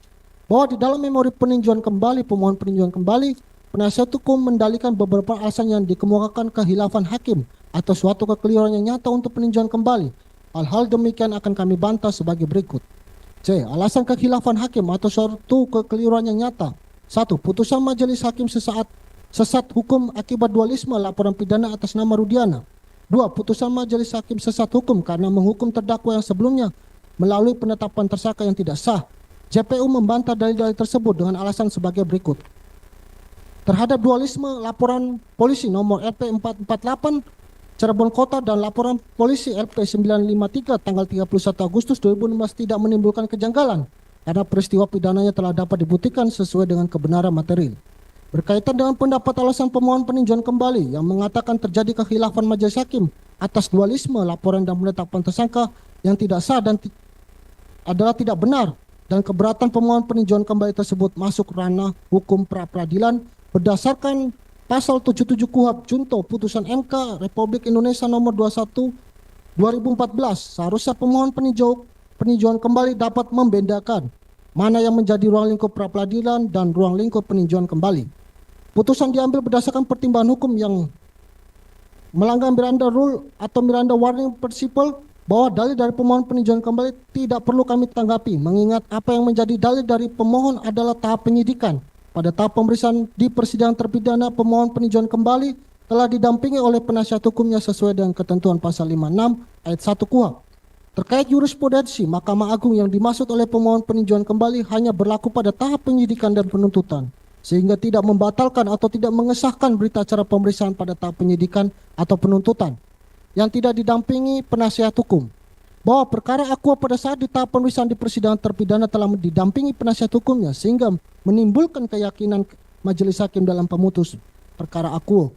Bahwa di dalam memori peninjauan kembali, pemohon peninjauan kembali, penasihat hukum mendalilkan beberapa alasan yang dikemukakan kehilafan hakim atau suatu kekeliruan yang nyata untuk peninjauan kembali. Hal-hal demikian akan kami bantah sebagai berikut. C. Alasan kehilafan hakim atau suatu kekeliruan yang nyata. 1. Putusan majelis hakim sesat hukum akibat dualisme laporan pidana atas nama Rudiana. 2. Putusan majelis hakim sesat hukum karena menghukum terdakwa yang sebelumnya melalui penetapan tersangka yang tidak sah. JPU membantah dalil-dalil tersebut dengan alasan sebagai berikut. Terhadap dualisme laporan polisi nomor LP 448 Cirebon Kota dan laporan polisi LP 953 tanggal 31 Agustus 2016 tidak menimbulkan kejanggalan karena peristiwa pidananya telah dapat dibuktikan sesuai dengan kebenaran material. Berkaitan dengan pendapat alasan pemohon peninjauan kembali yang mengatakan terjadi kekhilafan majelis hakim atas dualisme laporan dan penetapan tersangka yang tidak sah dan adalah tidak benar dan keberatan pemohon peninjauan kembali tersebut masuk ranah hukum pra-peradilan berdasarkan pasal 77 KUHP junto putusan MK Republik Indonesia nomor 21 2014, seharusnya pemohon peninjauan kembali dapat membedakan mana yang menjadi ruang lingkup pra-peradilan dan ruang lingkup peninjauan kembali. Putusan diambil berdasarkan pertimbangan hukum yang melanggar Miranda Rule atau Miranda Warning Principle bahwa dalil dari pemohon peninjauan kembali tidak perlu kami tanggapi, mengingat apa yang menjadi dalil dari pemohon adalah tahap penyidikan. Pada tahap pemeriksaan di persidangan terpidana, pemohon peninjauan kembali telah didampingi oleh penasihat hukumnya sesuai dengan ketentuan pasal 56 ayat 1 KUHP. Terkait jurisprudensi Mahkamah Agung yang dimaksud oleh pemohon peninjauan kembali hanya berlaku pada tahap penyidikan dan penuntutan, sehingga tidak membatalkan atau tidak mengesahkan berita acara pemeriksaan pada tahap penyidikan atau penuntutan yang tidak didampingi penasihat hukum. Bahwa perkara Aquo pada saat di tahap pemeriksaan di persidangan terpidana telah didampingi penasihat hukumnya sehingga menimbulkan keyakinan majelis hakim dalam pemutus perkara Aquo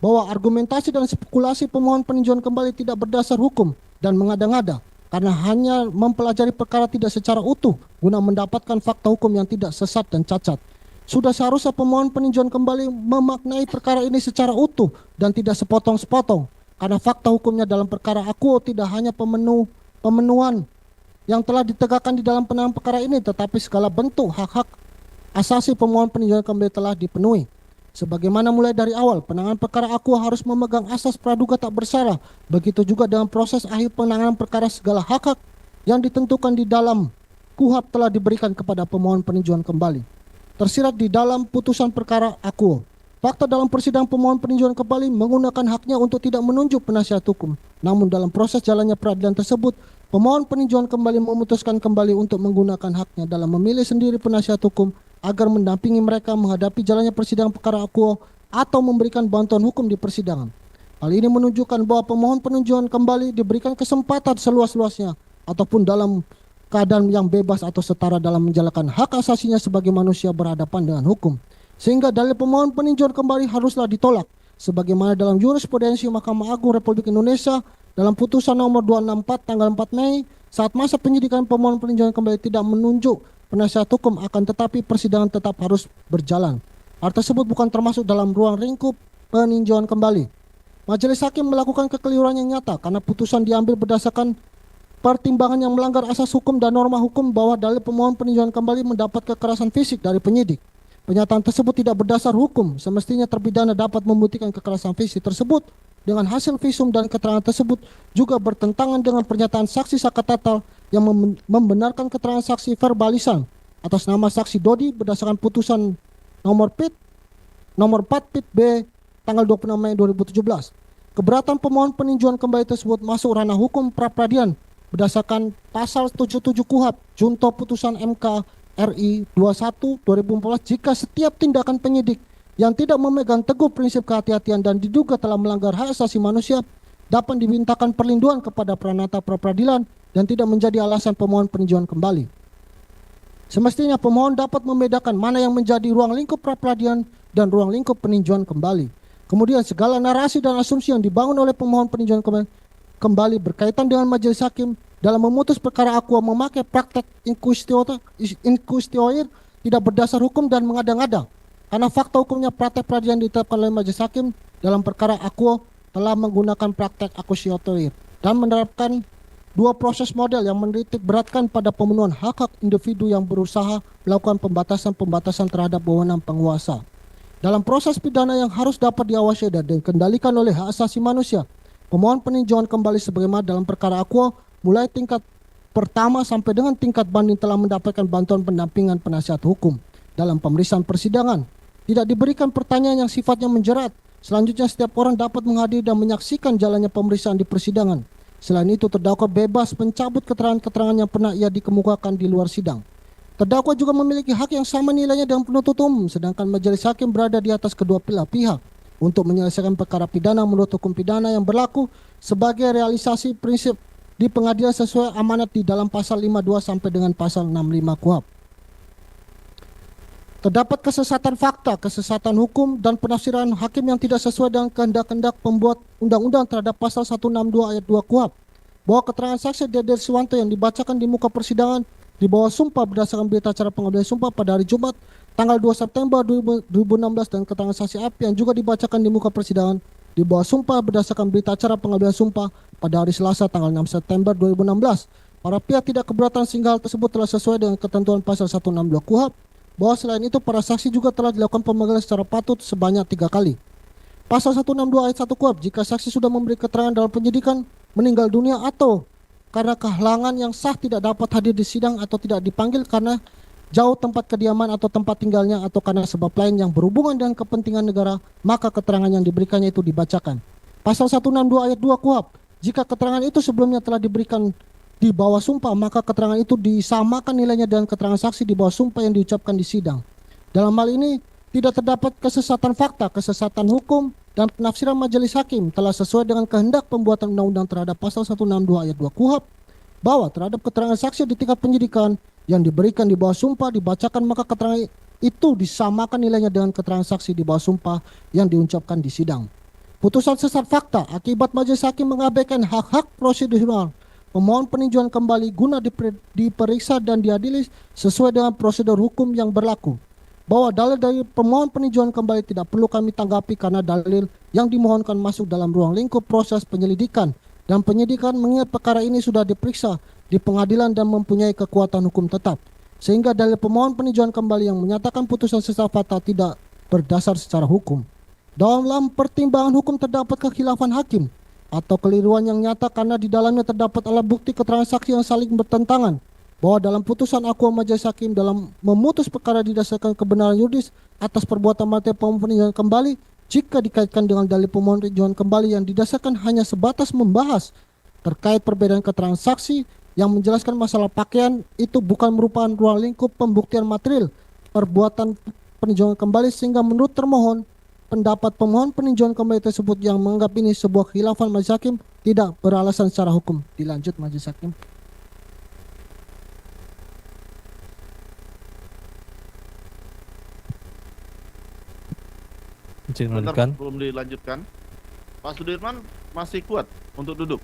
bahwa argumentasi dan spekulasi pemohon peninjauan kembali tidak berdasar hukum dan mengada-ngada karena hanya mempelajari perkara tidak secara utuh guna mendapatkan fakta hukum yang tidak sesat dan cacat. Sudah seharusnya pemohon peninjauan kembali memaknai perkara ini secara utuh dan tidak sepotong-sepotong, karena fakta hukumnya dalam perkara Aquo tidak hanya pemenuhan yang telah ditegakkan di dalam penanganan perkara ini, tetapi segala bentuk hak-hak asasi pemohon peninjauan kembali telah dipenuhi. Sebagaimana mulai dari awal, penanganan perkara Aquo harus memegang asas praduga tak bersalah. Begitu juga dengan proses akhir penanganan perkara, segala hak-hak yang ditentukan di dalam KUHP telah diberikan kepada pemohon peninjauan kembali. Tersirat di dalam putusan perkara Aquo, fakta dalam persidangan pemohon peninjauan kembali menggunakan haknya untuk tidak menunjuk penasihat hukum. Namun dalam proses jalannya peradilan tersebut, pemohon peninjauan kembali memutuskan kembali untuk menggunakan haknya dalam memilih sendiri penasihat hukum agar mendampingi mereka menghadapi jalannya persidangan perkara Aquo atau memberikan bantuan hukum di persidangan. Hal ini menunjukkan bahwa pemohon peninjauan kembali diberikan kesempatan seluas-luasnya ataupun dalam keadaan yang bebas atau setara dalam menjalankan hak asasinya sebagai manusia berhadapan dengan hukum. Sehingga dalil pemohon peninjauan kembali haruslah ditolak sebagaimana dalam jurisprudensi Mahkamah Agung Republik Indonesia dalam putusan nomor 264 tanggal 4 Mei saat masa penyidikan pemohon peninjauan kembali tidak menunjuk penasihat hukum, akan tetapi persidangan tetap harus berjalan. Hal tersebut bukan termasuk dalam ruang lingkup peninjauan kembali. Majelis hakim melakukan kekeliruan yang nyata karena putusan diambil berdasarkan pertimbangan yang melanggar asas hukum dan norma hukum bahwa dalil pemohon peninjauan kembali mendapat kekerasan fisik dari penyidik. Pernyataan tersebut tidak berdasar hukum. Semestinya terpidana dapat membuktikan kekerasan fisik tersebut dengan hasil visum, dan keterangan tersebut juga bertentangan dengan pernyataan saksi Sakatatal yang membenarkan keterangan saksi verbalisan atas nama saksi Dodi berdasarkan putusan nomor 4 Pit B tanggal 26 Mei 2017. Keberatan pemohon peninjauan kembali tersebut masuk ranah hukum pra-peradilan berdasarkan pasal 77 KUHP junto putusan MK RI 21 2014 jika setiap tindakan penyidik yang tidak memegang teguh prinsip kehati-hatian dan diduga telah melanggar hak asasi manusia dapat dimintakan perlindungan kepada peranata pra-peradilan dan tidak menjadi alasan pemohon peninjauan kembali. Semestinya pemohon dapat membedakan mana yang menjadi ruang lingkup pra-peradilan dan ruang lingkup peninjauan kembali. Kemudian segala narasi dan asumsi yang dibangun oleh pemohon peninjauan kembali berkaitan dengan majelis hakim dalam memutus perkara Aquo memakai praktek inquisitoire tidak berdasar hukum dan mengada-ngada. Karena fakta hukumnya praktek peradilan ditetapkan oleh majelis hakim dalam perkara Aquo telah menggunakan praktek inquisitoire dan menerapkan dua proses model yang menitik beratkan pada pemenuhan hak-hak individu yang berusaha melakukan pembatasan-pembatasan terhadap wewenang penguasa. Dalam proses pidana yang harus dapat diawasi dan dikendalikan oleh hak asasi manusia, pemohon peninjauan kembali sebagaimana dalam perkara Aquo mulai tingkat pertama sampai dengan tingkat banding telah mendapatkan bantuan pendampingan penasihat hukum dalam pemeriksaan persidangan. Tidak diberikan pertanyaan yang sifatnya menjerat. Selanjutnya setiap orang dapat menghadiri dan menyaksikan jalannya pemeriksaan di persidangan. Selain itu terdakwa bebas mencabut keterangan-keterangan yang pernah ia dikemukakan di luar sidang. Terdakwa juga memiliki hak yang sama nilainya dengan penuntut umum, sedangkan majelis hakim berada di atas kedua pihak untuk menyelesaikan perkara pidana menurut hukum pidana yang berlaku sebagai realisasi prinsip di pengadilan sesuai amanat di dalam pasal 52 sampai dengan pasal 65 KUHP. Terdapat kesesatan fakta, kesesatan hukum, dan penafsiran hakim yang tidak sesuai dengan kehendak-kehendak pembuat undang-undang terhadap pasal 162 ayat 2 KUHP. Bahwa keterangan saksi Dede Suwanto yang dibacakan di muka persidangan di bawah sumpah berdasarkan berita acara pengambilan sumpah pada hari Jumat tanggal 2 September 2016 dan keterangan saksi Api yang juga dibacakan di muka persidangan di bawah sumpah berdasarkan berita acara pengambilan sumpah pada hari Selasa tanggal 6 September 2016. Para pihak tidak keberatan sehingga hal tersebut telah sesuai dengan ketentuan pasal 162 KUHP, bahwa selain itu para saksi juga telah dilakukan pemanggilan secara patut sebanyak 3 kali. Pasal 162 ayat 1 KUHP, jika saksi sudah memberi keterangan dalam penyidikan, meninggal dunia atau karena kehalangan yang sah tidak dapat hadir di sidang atau tidak dipanggil karena jauh tempat kediaman atau tempat tinggalnya atau karena sebab lain yang berhubungan dengan kepentingan negara, maka keterangan yang diberikannya itu dibacakan. Pasal 162 ayat 2 KUHP, jika keterangan itu sebelumnya telah diberikan di bawah sumpah, maka keterangan itu disamakan nilainya dengan keterangan saksi di bawah sumpah yang diucapkan di sidang. Dalam hal ini, tidak terdapat kesesatan fakta, kesesatan hukum, dan penafsiran majelis hakim telah sesuai dengan kehendak pembuatan undang-undang terhadap pasal 162 ayat 2 KUHP, bahwa terhadap keterangan saksi di tingkat penyidikan yang diberikan di bawah sumpah dibacakan, maka keterangan itu disamakan nilainya dengan keterangan saksi di bawah sumpah yang diucapkan di sidang. Putusan sesat fakta akibat majelis hakim mengabaikan hak-hak prosedural pemohon peninjauan kembali guna diperiksa dan diadili sesuai dengan prosedur hukum yang berlaku, bahwa dalil dari pemohon peninjauan kembali tidak perlu kami tanggapi karena dalil yang dimohonkan masuk dalam ruang lingkup proses penyelidikan, dan penyidikan mengingat perkara ini sudah diperiksa di pengadilan dan mempunyai kekuatan hukum tetap, sehingga dalil pemohon peninjauan kembali yang menyatakan putusan sesat fakta tidak berdasar secara hukum. Dalam pertimbangan hukum terdapat kekhilafan hakim atau keliruan yang nyata karena di dalamnya terdapat alat bukti keterangan saksi yang saling bertentangan, bahwa dalam putusan akuo majelis hakim dalam memutus perkara didasarkan kebenaran yuridis atas perbuatan materi pemohon peninjauan kembali, jika dikaitkan dengan dalil pemohon peninjauan kembali yang didasarkan hanya sebatas membahas terkait perbedaan keterangan saksi yang menjelaskan masalah pakaian, itu bukan merupakan ruang lingkup pembuktian material perbuatan peninjauan kembali, sehingga menurut termohon pendapat pemohon peninjauan kembali tersebut yang menganggap ini sebuah khilafan majelis hakim tidak beralasan secara hukum. Dilanjut majelis hakim. Izin Bentar, melanjutkan. belum dilanjutkan. Pak Sudirman masih kuat untuk duduk.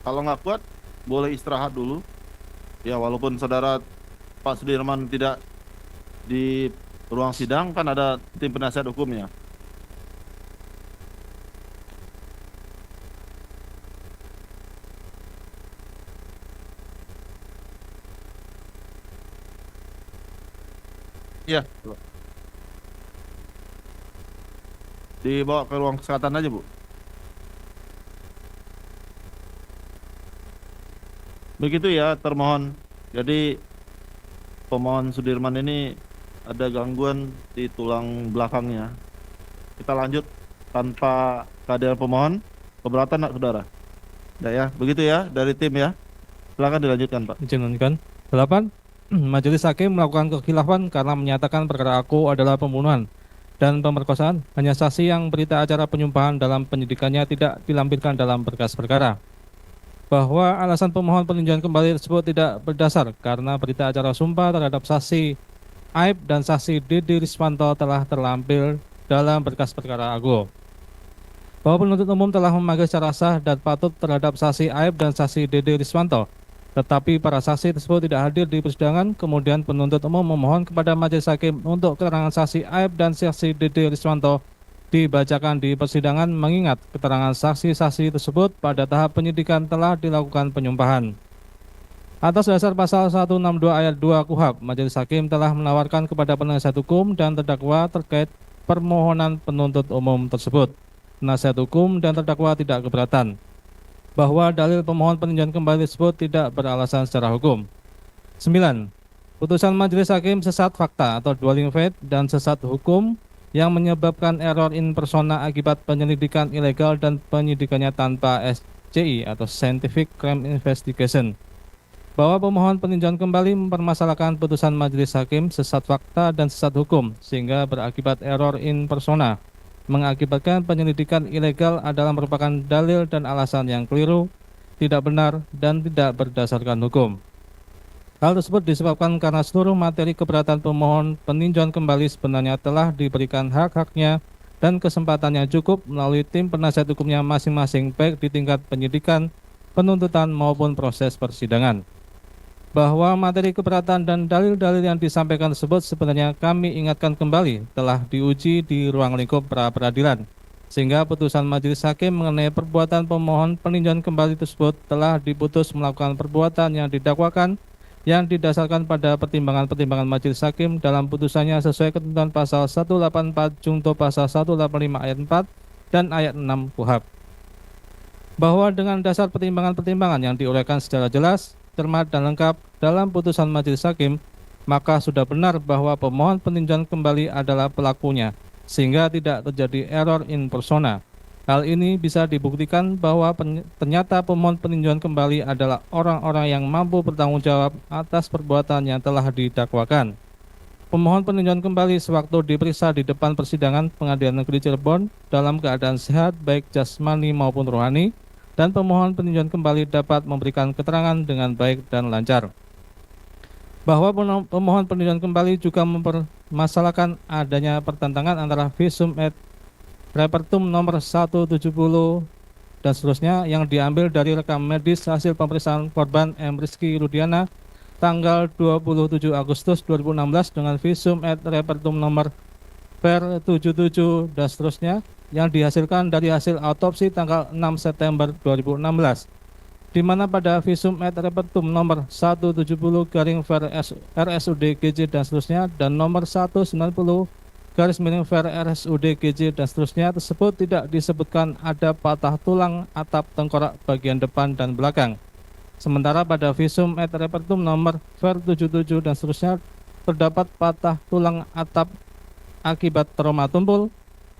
Kalau nggak kuat, boleh istirahat dulu. Ya, walaupun saudara Pak Sudirman tidak di ruang sidang, kan ada tim penasihat hukumnya. Iya, dibawa ke ruang kesehatan aja, Bu. Begitu ya, termohon. Jadi pemohon Sudirman ini ada gangguan di tulang belakangnya. Kita lanjut tanpa kehadiran pemohon. Keberatan nak saudara? Tidak ya, begitu ya dari tim ya. Silakan dilanjutkan, Pak. Izin melanjutkan. 8. Majelis hakim melakukan kekhilafan karena menyatakan perkara aku adalah pembunuhan dan pemerkosaan. Hanya saksi yang berita acara penyumpahan dalam penyidikannya tidak dilampirkan dalam berkas perkara. Bahwa alasan pemohon peninjauan kembali tersebut tidak berdasar karena berita acara sumpah terhadap saksi Aib dan saksi Dede Riswanto telah terlampir dalam berkas perkara aku. Bahwa penuntut umum telah memanggil secara sah dan patut terhadap saksi Aib dan saksi Dede Riswanto, tetapi para saksi tersebut tidak hadir di persidangan. Kemudian penuntut umum memohon kepada majelis hakim untuk keterangan saksi Aib dan saksi Dede Riswanto dibacakan di persidangan, mengingat keterangan saksi-saksi tersebut pada tahap penyidikan telah dilakukan penyumpahan. Atas dasar pasal 162 ayat 2 KUHP, majelis hakim telah menawarkan kepada penasihat hukum dan terdakwa terkait permohonan penuntut umum tersebut. Penasihat hukum dan terdakwa tidak keberatan bahwa dalil pemohon peninjauan kembali tersebut tidak beralasan secara hukum. 9. Putusan majelis hakim sesat fakta atau dwelling fact dan sesat hukum yang menyebabkan error in persona akibat penyelidikan ilegal dan penyidikannya tanpa SCI atau Scientific Crime Investigation. Bahwa pemohon peninjauan kembali mempermasalahkan putusan majelis hakim sesat fakta dan sesat hukum sehingga berakibat error in persona, mengakibatkan penyelidikan ilegal adalah merupakan dalil dan alasan yang keliru, tidak benar, dan tidak berdasarkan hukum. Hal tersebut disebabkan karena seluruh materi keberatan pemohon peninjauan kembali sebenarnya telah diberikan hak-haknya dan kesempatannya cukup melalui tim penasihat hukumnya masing-masing baik di tingkat penyidikan, penuntutan maupun proses persidangan. bahwa materi keberatan dan dalil-dalil yang disampaikan tersebut sebenarnya kami ingatkan kembali telah diuji di ruang lingkup pra-peradilan, sehingga putusan majelis hakim mengenai perbuatan pemohon peninjauan kembali tersebut telah diputus melakukan perbuatan yang didakwakan yang didasarkan pada pertimbangan-pertimbangan majelis hakim dalam putusannya sesuai ketentuan pasal 184 Jungto pasal 185 ayat 4 dan ayat 6 KUHP. Bahwa dengan dasar pertimbangan-pertimbangan yang diuraikan secara jelas, cermat dan lengkap dalam putusan majelis hakim, maka sudah benar bahwa pemohon peninjauan kembali adalah pelakunya, sehingga tidak terjadi error in persona. Hal ini bisa dibuktikan bahwa ternyata pemohon peninjauan kembali adalah orang-orang yang mampu bertanggung jawab atas perbuatan yang telah didakwakan. Pemohon peninjauan kembali sewaktu diperiksa di depan persidangan Pengadilan Negeri Cirebon dalam keadaan sehat baik jasmani maupun rohani, dan pemohon peninjauan kembali dapat memberikan keterangan dengan baik dan lancar. Bahwa pemohon peninjauan kembali juga mempermasalahkan adanya pertentangan antara visum et repertum nomor 170 dan seterusnya yang diambil dari rekam medis hasil pemeriksaan korban M. Rizky Rudiana tanggal 27 Agustus 2016 dengan visum et repertum nomor per 77 dan seterusnya yang dihasilkan dari hasil autopsi tanggal 6 September 2016, di mana pada visum et repertum nomor 170 garing ver RSUD GJ dan seterusnya dan nomor 190 garis miring ver RSUD GJ dan seterusnya tersebut tidak disebutkan ada patah tulang atap tengkorak bagian depan dan belakang. Sementara pada visum et repertum nomor ver 77 dan seterusnya terdapat patah tulang atap akibat trauma tumpul.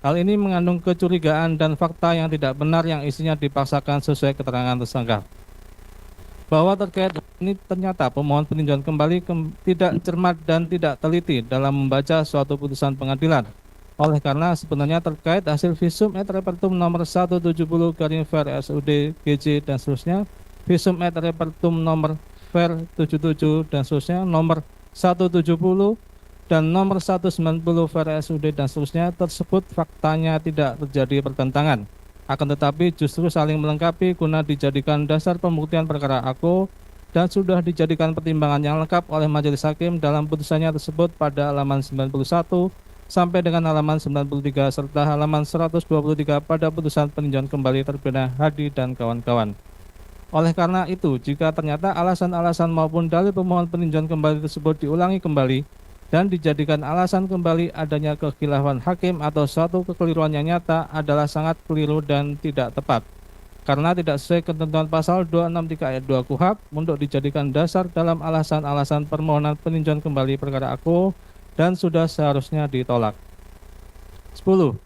Hal ini mengandung kecurigaan dan fakta yang tidak benar yang isinya dipaksakan sesuai keterangan tersangka. Bahwa terkait ini ternyata pemohon peninjauan kembali tidak cermat dan tidak teliti dalam membaca suatu putusan pengadilan. Oleh karena sebenarnya terkait hasil visum et repertum nomor 170 garing ver RSUD GJ dan seterusnya, visum et repertum nomor ver 77 dan seterusnya, nomor 170 dan nomor 190 ver RSUD dan seterusnya tersebut faktanya tidak terjadi pertentangan, akan tetapi justru saling melengkapi guna dijadikan dasar pembuktian perkara AKO dan sudah dijadikan pertimbangan yang lengkap oleh majelis hakim dalam putusannya tersebut pada halaman 91 sampai dengan halaman 93 serta halaman 123 pada putusan peninjauan kembali terpidana Hadi dan kawan-kawan. Oleh karena itu, jika ternyata alasan-alasan maupun dalil pemohon peninjauan kembali tersebut diulangi kembali dan dijadikan alasan kembali adanya kekhilafan hakim atau suatu kekeliruan yang nyata adalah sangat keliru dan tidak tepat, karena tidak sesuai ketentuan pasal 263 ayat 2 KUHP untuk dijadikan dasar dalam alasan-alasan permohonan peninjauan kembali perkara AKO dan sudah seharusnya ditolak. 10.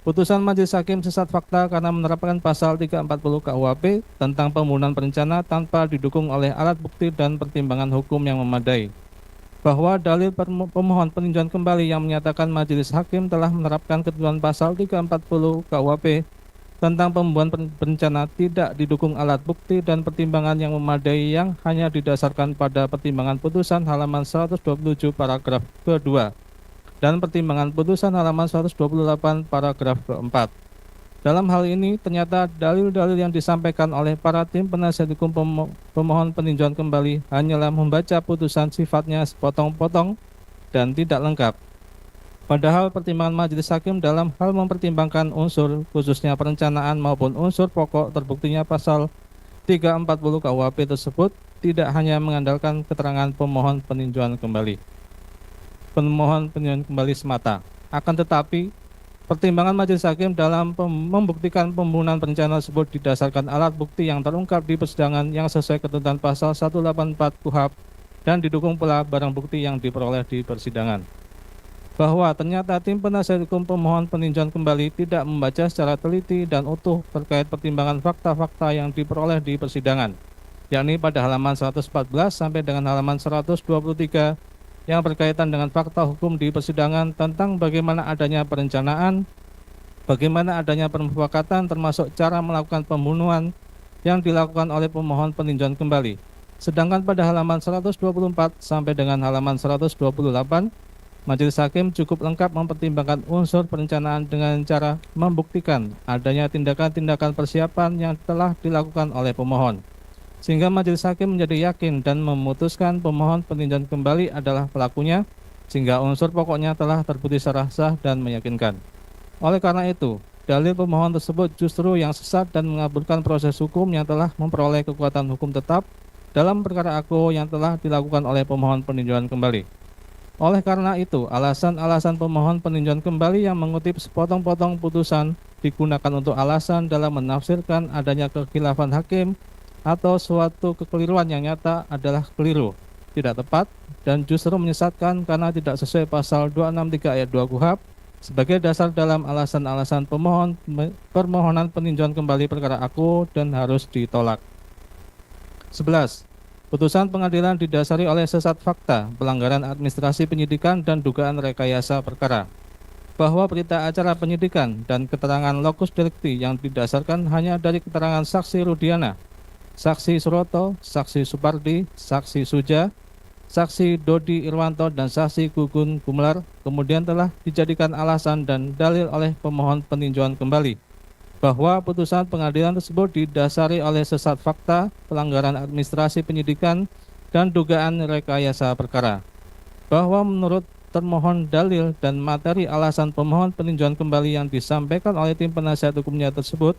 Putusan majelis hakim sesat fakta karena menerapkan pasal 340 KUHP tentang pembunuhan berencana tanpa didukung oleh alat bukti dan pertimbangan hukum yang memadai. Bahwa dalil pemohon peninjauan kembali yang menyatakan majelis hakim telah menerapkan ketentuan pasal 340 KUHP tentang pembunuhan berencana tidak didukung alat bukti dan pertimbangan yang memadai yang hanya didasarkan pada pertimbangan putusan halaman 127 paragraf kedua dan pertimbangan putusan halaman 128 paragraf keempat. Dalam hal ini, ternyata dalil-dalil yang disampaikan oleh para tim penasihat hukum pemohon peninjauan kembali hanyalah membaca putusan sifatnya sepotong-potong dan tidak lengkap. Padahal pertimbangan majelis hakim dalam hal mempertimbangkan unsur khususnya perencanaan maupun unsur pokok terbuktinya pasal 340 KUHP tersebut tidak hanya mengandalkan keterangan pemohon peninjauan kembali semata, akan tetapi pertimbangan majelis hakim dalam membuktikan pembunuhan berencana tersebut didasarkan alat bukti yang terungkap di persidangan yang sesuai ketentuan pasal 184 KUHP dan didukung pula barang bukti yang diperoleh di persidangan. Bahwa ternyata tim penasihat hukum pemohon peninjauan kembali tidak membaca secara teliti dan utuh terkait pertimbangan fakta-fakta yang diperoleh di persidangan, yakni pada halaman 114 sampai dengan halaman 123 yang berkaitan dengan fakta hukum di persidangan tentang bagaimana adanya perencanaan, bagaimana adanya permufakatan termasuk cara melakukan pembunuhan yang dilakukan oleh pemohon peninjauan kembali. Sedangkan pada halaman 124 sampai dengan halaman 128, majelis hakim cukup lengkap mempertimbangkan unsur perencanaan dengan cara membuktikan adanya tindakan-tindakan persiapan yang telah dilakukan oleh pemohon. sehingga majelis hakim menjadi yakin dan memutuskan pemohon peninjauan kembali adalah pelakunya, sehingga unsur pokoknya telah terbukti secara sah dan meyakinkan. Oleh karena itu, dalil pemohon tersebut justru yang sesat dan mengaburkan proses hukum yang telah memperoleh kekuatan hukum tetap dalam perkara aku yang telah dilakukan oleh pemohon peninjauan kembali. Oleh karena itu, alasan-alasan pemohon peninjauan kembali yang mengutip sepotong-potong putusan digunakan untuk alasan dalam menafsirkan adanya kekhilafan hakim atau suatu kekeliruan yang nyata adalah keliru, tidak tepat, dan justru menyesatkan karena tidak sesuai pasal 263 ayat 2 KUHP sebagai dasar dalam alasan-alasan permohonan peninjauan kembali perkara aku dan harus ditolak. 11. Putusan pengadilan didasari oleh sesat fakta, pelanggaran administrasi penyidikan dan dugaan rekayasa perkara. Bahwa berita acara penyidikan dan keterangan lokus delikti yang didasarkan hanya dari keterangan saksi Rudiana, saksi Suroto, saksi Supardi, saksi Suja, saksi Dodi Irwanto, dan saksi Gugun Gumelar kemudian telah dijadikan alasan dan dalil oleh pemohon peninjauan kembali bahwa putusan pengadilan tersebut didasari oleh sesat fakta, pelanggaran administrasi penyidikan, dan dugaan rekayasa perkara. Bahwa menurut termohon dalil dan materi alasan pemohon peninjauan kembali yang disampaikan oleh tim penasihat hukumnya tersebut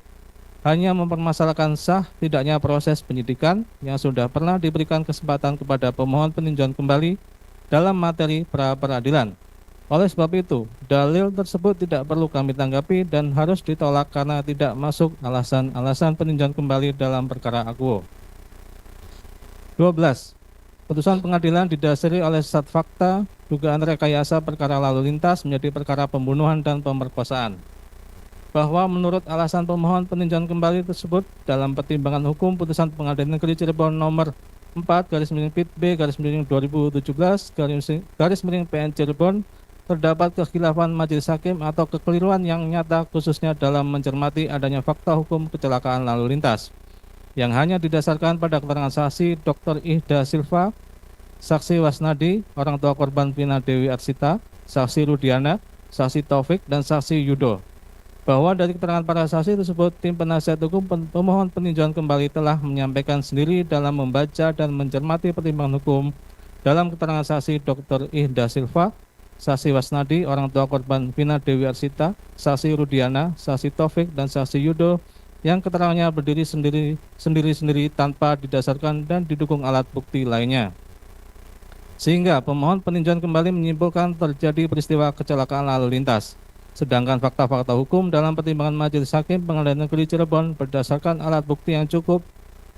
hanya mempermasalahkan sah tidaknya proses penyidikan yang sudah pernah diberikan kesempatan kepada pemohon peninjauan kembali dalam materi pra-peradilan. Oleh sebab itu, dalil tersebut tidak perlu kami tanggapi dan harus ditolak karena tidak masuk alasan-alasan peninjauan kembali dalam perkara akuo. 12. Putusan pengadilan didasari oleh sesat fakta, dugaan rekayasa perkara lalu lintas menjadi perkara pembunuhan dan pemerkosaan. Bahwa menurut alasan pemohon peninjauan kembali tersebut dalam pertimbangan hukum putusan Pengadilan Negeri Cirebon nomor 4/PIT-B/2017 PN terdapat kekhilafan majelis hakim atau kekeliruan yang nyata khususnya dalam mencermati adanya fakta hukum kecelakaan lalu lintas yang hanya didasarkan pada keterangan saksi Dr. Ihda Silva, saksi Wasnadi, orang tua korban Vina Dewi Arsita, saksi Rudiana, saksi Taufik, dan saksi Yudo. Bahwa dari keterangan para saksi tersebut, tim penasihat hukum pemohon peninjauan kembali telah menyampaikan sendiri dalam membaca dan mencermati pertimbangan hukum dalam keterangan saksi Dr. Ihda Silva, saksi Wasnadi, orang tua korban Vina Dewi Arsita, saksi Rudiana, saksi Taufik, dan saksi Yudo yang keterangannya berdiri sendiri-sendiri tanpa didasarkan dan didukung alat bukti lainnya. Sehingga pemohon peninjauan kembali menyimpulkan terjadi peristiwa kecelakaan lalu lintas. Sedangkan fakta-fakta hukum dalam pertimbangan majelis hakim Pengadilan Negeri Cirebon berdasarkan alat bukti yang cukup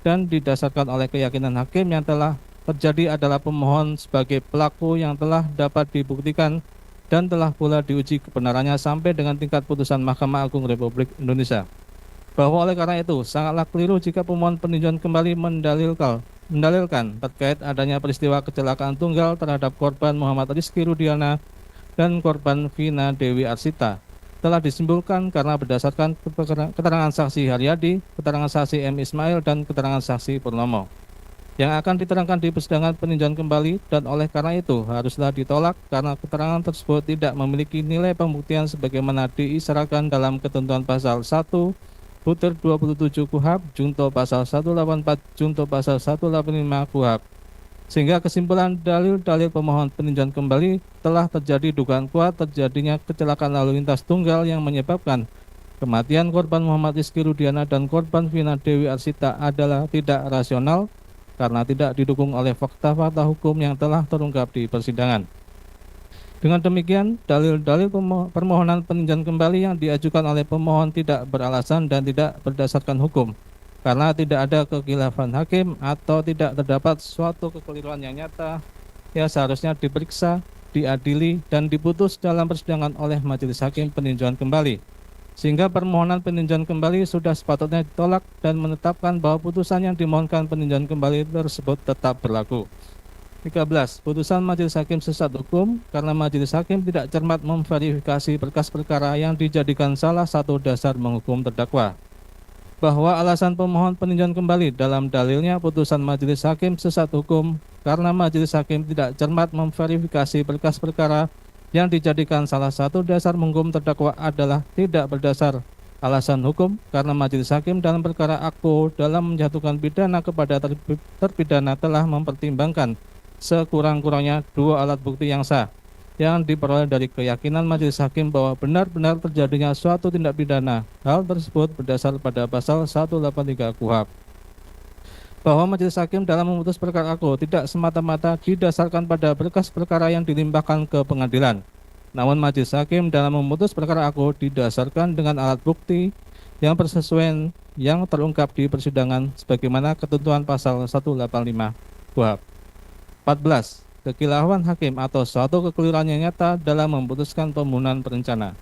dan didasarkan oleh keyakinan hakim yang telah terjadi adalah pemohon sebagai pelaku yang telah dapat dibuktikan dan telah pula diuji kebenarannya sampai dengan tingkat putusan Mahkamah Agung Republik Indonesia. Bahwa oleh karena itu sangatlah keliru jika pemohon peninjauan kembali mendalilkan terkait adanya peristiwa kecelakaan tunggal terhadap korban Muhammad Rizky Rudiana dan korban Vina Dewi Arsita telah disimpulkan karena berdasarkan keterangan saksi Haryadi, keterangan saksi M. Ismail, dan keterangan saksi Purnomo yang akan diterangkan di persidangan peninjauan kembali, dan oleh karena itu haruslah ditolak karena keterangan tersebut tidak memiliki nilai pembuktian sebagaimana diisyaratkan dalam ketentuan pasal 1/27 KUHP junto pasal 184 junto pasal 185 KUHP. Sehingga kesimpulan dalil-dalil pemohon peninjauan kembali telah terjadi dugaan kuat terjadinya kecelakaan lalu lintas tunggal yang menyebabkan kematian korban Muhammad Rizky Rudiana dan korban Vina Dewi Arsita adalah tidak rasional karena tidak didukung oleh fakta-fakta hukum yang telah terungkap di persidangan. Dengan demikian, dalil-dalil permohonan peninjauan kembali yang diajukan oleh pemohon tidak beralasan dan tidak berdasarkan hukum, karena tidak ada kekhilafan hakim atau tidak terdapat suatu kekeliruan yang nyata yang seharusnya diperiksa, diadili, dan diputus dalam persidangan oleh majelis hakim peninjauan kembali. Sehingga permohonan peninjauan kembali sudah sepatutnya ditolak dan menetapkan bahwa putusan yang dimohonkan peninjauan kembali tersebut tetap berlaku. 13. Putusan majelis hakim sesat hukum karena majelis hakim tidak cermat memverifikasi berkas perkara yang dijadikan salah satu dasar menghukum terdakwa. Bahwa alasan pemohon peninjauan kembali dalam dalilnya putusan majelis hakim sesat hukum karena majelis hakim tidak cermat memverifikasi berkas perkara yang dijadikan salah satu dasar menghukum terdakwa adalah tidak berdasar Alasan hukum, karena majelis hakim dalam perkara aku dalam menjatuhkan pidana kepada terpidana telah mempertimbangkan sekurang-kurangnya 2 alat bukti yang sah yang diperoleh dari keyakinan majelis hakim bahwa benar-benar terjadinya suatu tindak pidana. Hal tersebut berdasar pada pasal 183 KUHP. Bahwa majelis hakim dalam memutus perkara aku tidak semata-mata didasarkan pada berkas perkara yang dilimpahkan ke pengadilan. Namun majelis hakim dalam memutus perkara aku didasarkan dengan alat bukti yang bersesuaian yang terungkap di persidangan sebagaimana ketentuan pasal 185 KUHP. 14. Kekhilafan hakim atau suatu kekeliruan yang nyata dalam memutuskan pembunuhan berencana.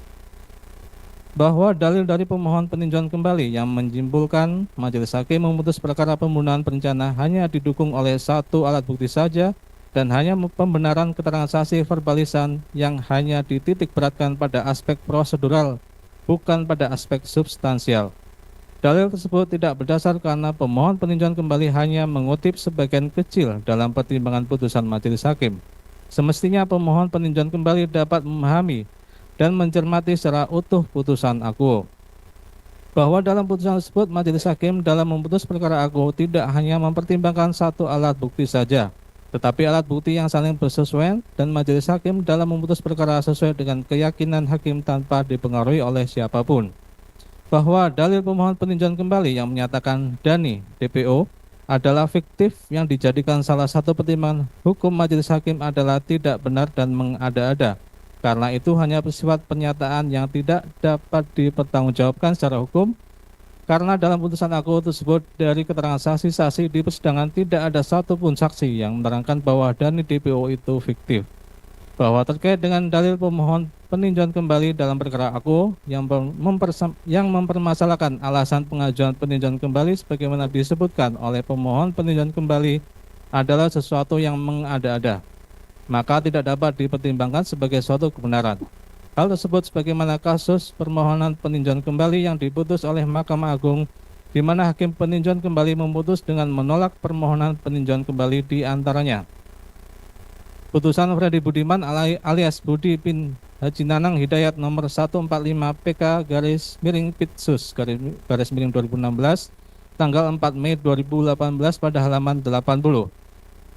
Bahwa dalil dari pemohon peninjauan kembali yang menyimpulkan majelis hakim memutus perkara pembunuhan berencana hanya didukung oleh 1 alat bukti saja dan hanya pembenaran keterangan saksi verbalisan yang hanya dititik beratkan pada aspek prosedural, bukan pada aspek substansial. Dalil tersebut tidak berdasar karena pemohon peninjauan kembali hanya mengutip sebagian kecil dalam pertimbangan putusan majelis hakim. Semestinya pemohon peninjauan kembali dapat memahami dan mencermati secara utuh putusan aku. Bahwa dalam putusan tersebut majelis hakim dalam memutus perkara aku tidak hanya mempertimbangkan 1 alat bukti saja, tetapi alat bukti yang saling bersesuaian dan majelis hakim dalam memutus perkara sesuai dengan keyakinan hakim tanpa dipengaruhi oleh siapapun. Bahwa dalil pemohon peninjauan kembali yang menyatakan Dani, DPO, adalah fiktif yang dijadikan salah satu pertimbangan hukum majelis hakim adalah tidak benar dan mengada-ada. Karena itu hanya bersifat pernyataan yang tidak dapat dipertanggungjawabkan secara hukum. Karena dalam putusan aku tersebut dari keterangan saksi-saksi di persidangan tidak ada satupun saksi yang menerangkan bahwa Dani DPO itu fiktif. Bahwa terkait dengan dalil pemohon peninjauan kembali dalam perkara aku yang mempermasalahkan alasan pengajuan peninjauan kembali sebagaimana disebutkan oleh pemohon peninjauan kembali adalah sesuatu yang mengada-ada, maka tidak dapat dipertimbangkan sebagai suatu kebenaran. Hal tersebut sebagaimana kasus permohonan peninjauan kembali yang diputus oleh Mahkamah Agung, di mana hakim peninjauan kembali memutus dengan menolak permohonan peninjauan kembali di antaranya. Putusan Freddy Budiman alias Budi bin Haji Nanang Hidayat nomor 145 PK garis miring Pitsus garis miring 2016 tanggal 4 Mei 2018 pada halaman 80.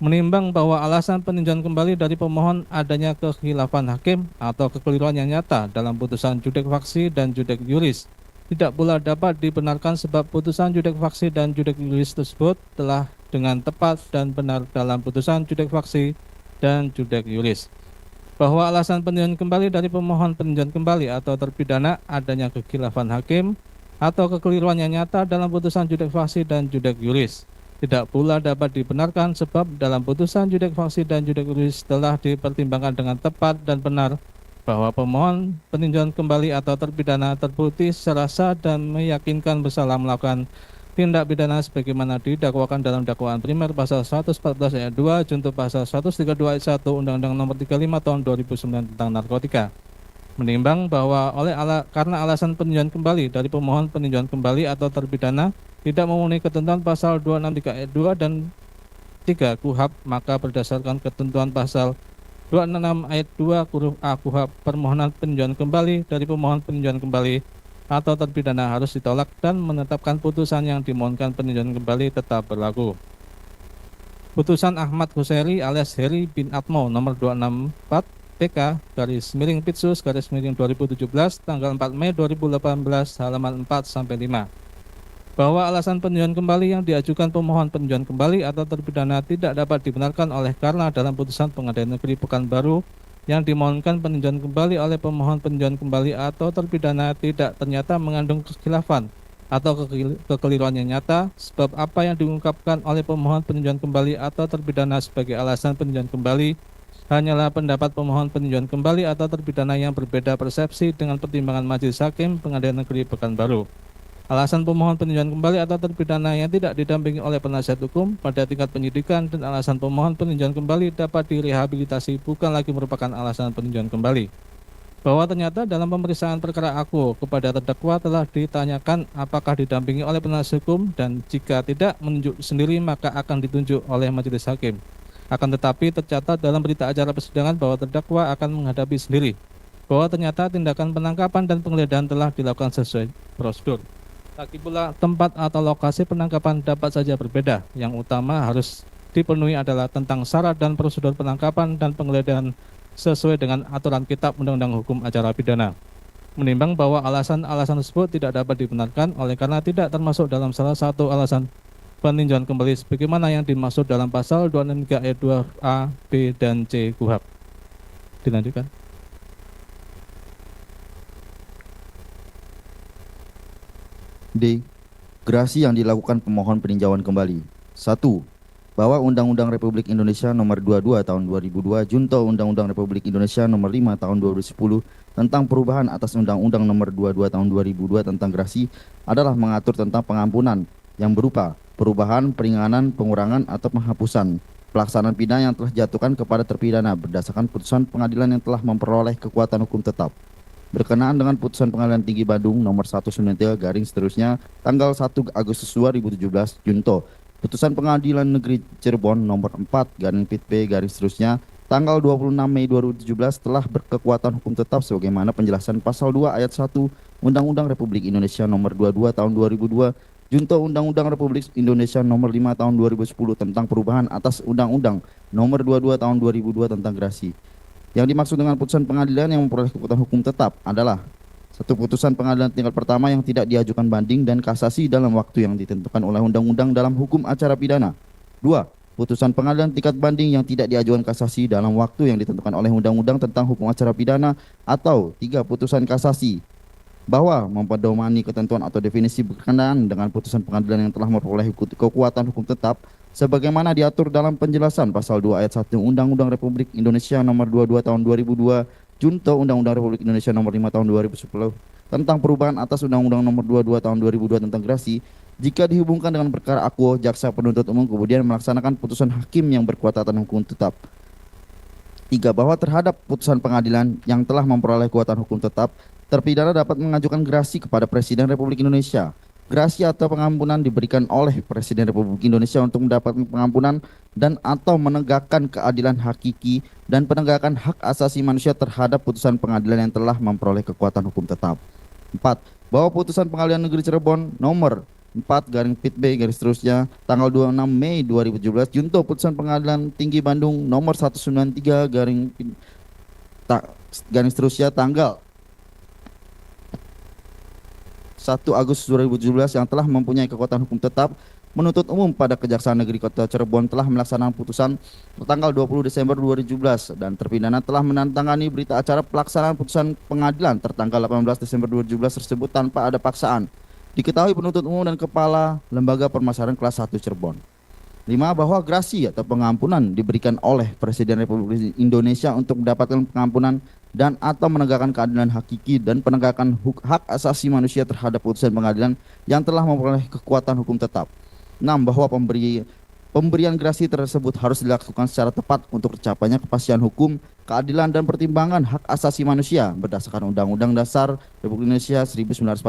Menimbang bahwa alasan peninjauan kembali dari pemohon adanya kekhilafan hakim atau kekeliruan yang nyata dalam putusan judek faksi dan judek yuris, tidak pula dapat dibenarkan sebab putusan judek faksi dan judek yuris tersebut telah dengan tepat dan benar dalam putusan judek faksi dan judek yuris. Bahwa alasan peninjauan kembali dari pemohon peninjauan kembali atau terpidana adanya kekhilafan hakim atau kekeliruan yang nyata dalam putusan judek faksi dan judek yuris tidak pula dapat dibenarkan sebab dalam putusan judek faksi dan judek yuris telah dipertimbangkan dengan tepat dan benar bahwa pemohon peninjauan kembali atau terpidana terbukti secara sah dan meyakinkan bersalah melakukan tindak pidana sebagaimana didakwakan dalam dakwaan primer pasal 114 ayat 2 junto pasal 132 ayat 1 Undang-Undang Nomor 35 Tahun 2009 tentang narkotika. Menimbang bahwa karena alasan peninjauan kembali dari pemohon peninjauan kembali atau terpidana tidak memenuhi ketentuan pasal 263 ayat 2 dan 3 KUHP, maka berdasarkan ketentuan pasal 26 ayat 2 huruf A KUHP, permohonan peninjauan kembali dari pemohon peninjauan kembali atau terpidana harus ditolak dan menetapkan putusan yang dimohonkan peninjauan kembali tetap berlaku. Putusan Ahmad Husairi alias Heri bin Atmo nomor 264 PK garis miring Pitsus garis miring 2017 tanggal 4 Mei 2018 halaman 4 sampai 5. Bahwa alasan peninjauan kembali yang diajukan pemohon peninjauan kembali atau terpidana tidak dapat dibenarkan oleh karena dalam putusan Pengadilan Negeri Pekanbaru yang dimohonkan peninjauan kembali oleh pemohon peninjauan kembali atau terpidana tidak ternyata mengandung kekhilafan atau kekeliruan yang nyata, sebab apa yang diungkapkan oleh pemohon peninjauan kembali atau terpidana sebagai alasan peninjauan kembali hanyalah pendapat pemohon peninjauan kembali atau terpidana yang berbeda persepsi dengan pertimbangan majelis hakim Pengadilan Negeri Pekanbaru. Alasan pemohon peninjauan kembali atau terpidana yang tidak didampingi oleh penasihat hukum pada tingkat penyidikan dan alasan pemohon peninjauan kembali dapat direhabilitasi bukan lagi merupakan alasan peninjauan kembali. Bahwa ternyata dalam pemeriksaan perkara aku kepada terdakwa telah ditanyakan apakah didampingi oleh penasihat hukum dan jika tidak menunjuk sendiri maka akan ditunjuk oleh majelis hakim. Akan tetapi tercatat dalam berita acara persidangan bahwa terdakwa akan menghadapi sendiri. bahwa ternyata tindakan penangkapan dan penggeledahan telah dilakukan sesuai prosedur. Lagi pula, tempat atau lokasi penangkapan dapat saja berbeda. Yang utama harus dipenuhi adalah tentang syarat dan prosedur penangkapan dan penggeledahan sesuai dengan aturan Kitab Undang-Undang Hukum Acara Pidana. Menimbang bahwa alasan-alasan tersebut tidak dapat dibenarkan oleh karena tidak termasuk dalam salah satu alasan peninjauan kembali sebagaimana yang dimaksud dalam pasal 263 ayat 2A, B, dan C KUHP. Dilanjutkan. D. Gerasi yang dilakukan pemohon peninjauan kembali. 1. Bahwa Undang-Undang Republik Indonesia Nomor 22 Tahun 2002 junto Undang-Undang Republik Indonesia Nomor 5 Tahun 2010 tentang perubahan atas Undang-Undang Nomor 22 Tahun 2002 tentang gerasi adalah mengatur tentang pengampunan yang berupa perubahan, peringanan, pengurangan, atau penghapusan pelaksanaan pidana yang telah dijatuhkan kepada terpidana berdasarkan putusan pengadilan yang telah memperoleh kekuatan hukum tetap. Berkenaan dengan putusan Pengadilan Tinggi Bandung nomor 193 garing seterusnya tanggal 1 Agustus 2017 junto putusan Pengadilan Negeri Cirebon nomor 4 garing Pit B garing seterusnya tanggal 26 Mei 2017 telah berkekuatan hukum tetap sebagaimana penjelasan pasal 2 ayat 1 Undang-Undang Republik Indonesia nomor 22 tahun 2002 junto Undang-Undang Republik Indonesia nomor 5 tahun 2010 tentang perubahan atas Undang-Undang nomor 22 tahun 2002 tentang gerasi. Yang dimaksud dengan putusan pengadilan yang memperoleh kekuatan hukum tetap adalah satu putusan pengadilan tingkat pertama yang tidak diajukan banding dan kasasi dalam waktu yang ditentukan oleh undang-undang dalam hukum acara pidana. 2. Putusan pengadilan tingkat banding yang tidak diajukan kasasi dalam waktu yang ditentukan oleh undang-undang tentang hukum acara pidana. Atau 3. Putusan kasasi bahwa mempedomani ketentuan atau definisi berkenaan dengan putusan pengadilan yang telah memperoleh kekuatan hukum tetap sebagaimana diatur dalam penjelasan pasal 2 ayat 1 Undang-Undang Republik Indonesia nomor 22 tahun 2002 junto Undang-Undang Republik Indonesia nomor 5 tahun 2010 tentang perubahan atas Undang-Undang nomor 22 tahun 2002 tentang gerasi jika dihubungkan dengan perkara akuo jaksa penuntut umum kemudian melaksanakan putusan hakim yang berkekuatan hukum tetap. 3. Bahwa terhadap putusan pengadilan yang telah memperoleh kekuatan hukum tetap terpidana dapat mengajukan gerasi kepada Presiden Republik Indonesia. Gerasi atau pengampunan diberikan oleh Presiden Republik Indonesia untuk mendapatkan pengampunan dan atau menegakkan keadilan hakiki dan penegakan hak asasi manusia terhadap putusan pengadilan yang telah memperoleh kekuatan hukum tetap. 4. Bahwa putusan Pengadilan Negeri Cirebon nomor 4 garing Pit B garis seterusnya tanggal 26 Mei 2017 junto putusan Pengadilan Tinggi Bandung nomor 193 garing seterusnya tanggal 1 Agustus 2017 yang telah mempunyai kekuatan hukum tetap menuntut umum pada Kejaksaan Negeri Kota Cirebon telah melaksanakan putusan tanggal 20 Desember 2017 dan terpidana telah menandatangani berita acara pelaksanaan putusan pengadilan tertanggal 18 Desember 2017 tersebut tanpa ada paksaan. Diketahui penuntut umum dan kepala Lembaga Permasyarakatan kelas 1 Cirebon. 5. Bahwa gerasi atau pengampunan diberikan oleh Presiden Republik Indonesia untuk mendapatkan pengampunan dan atau menegakkan keadilan hakiki dan penegakan hak asasi manusia terhadap putusan pengadilan yang telah memperoleh kekuatan hukum tetap. 6. Bahwa pemberian gerasi tersebut harus dilakukan secara tepat untuk tercapainya kepastian hukum, keadilan dan pertimbangan hak asasi manusia berdasarkan Undang-Undang Dasar Republik Indonesia 1945.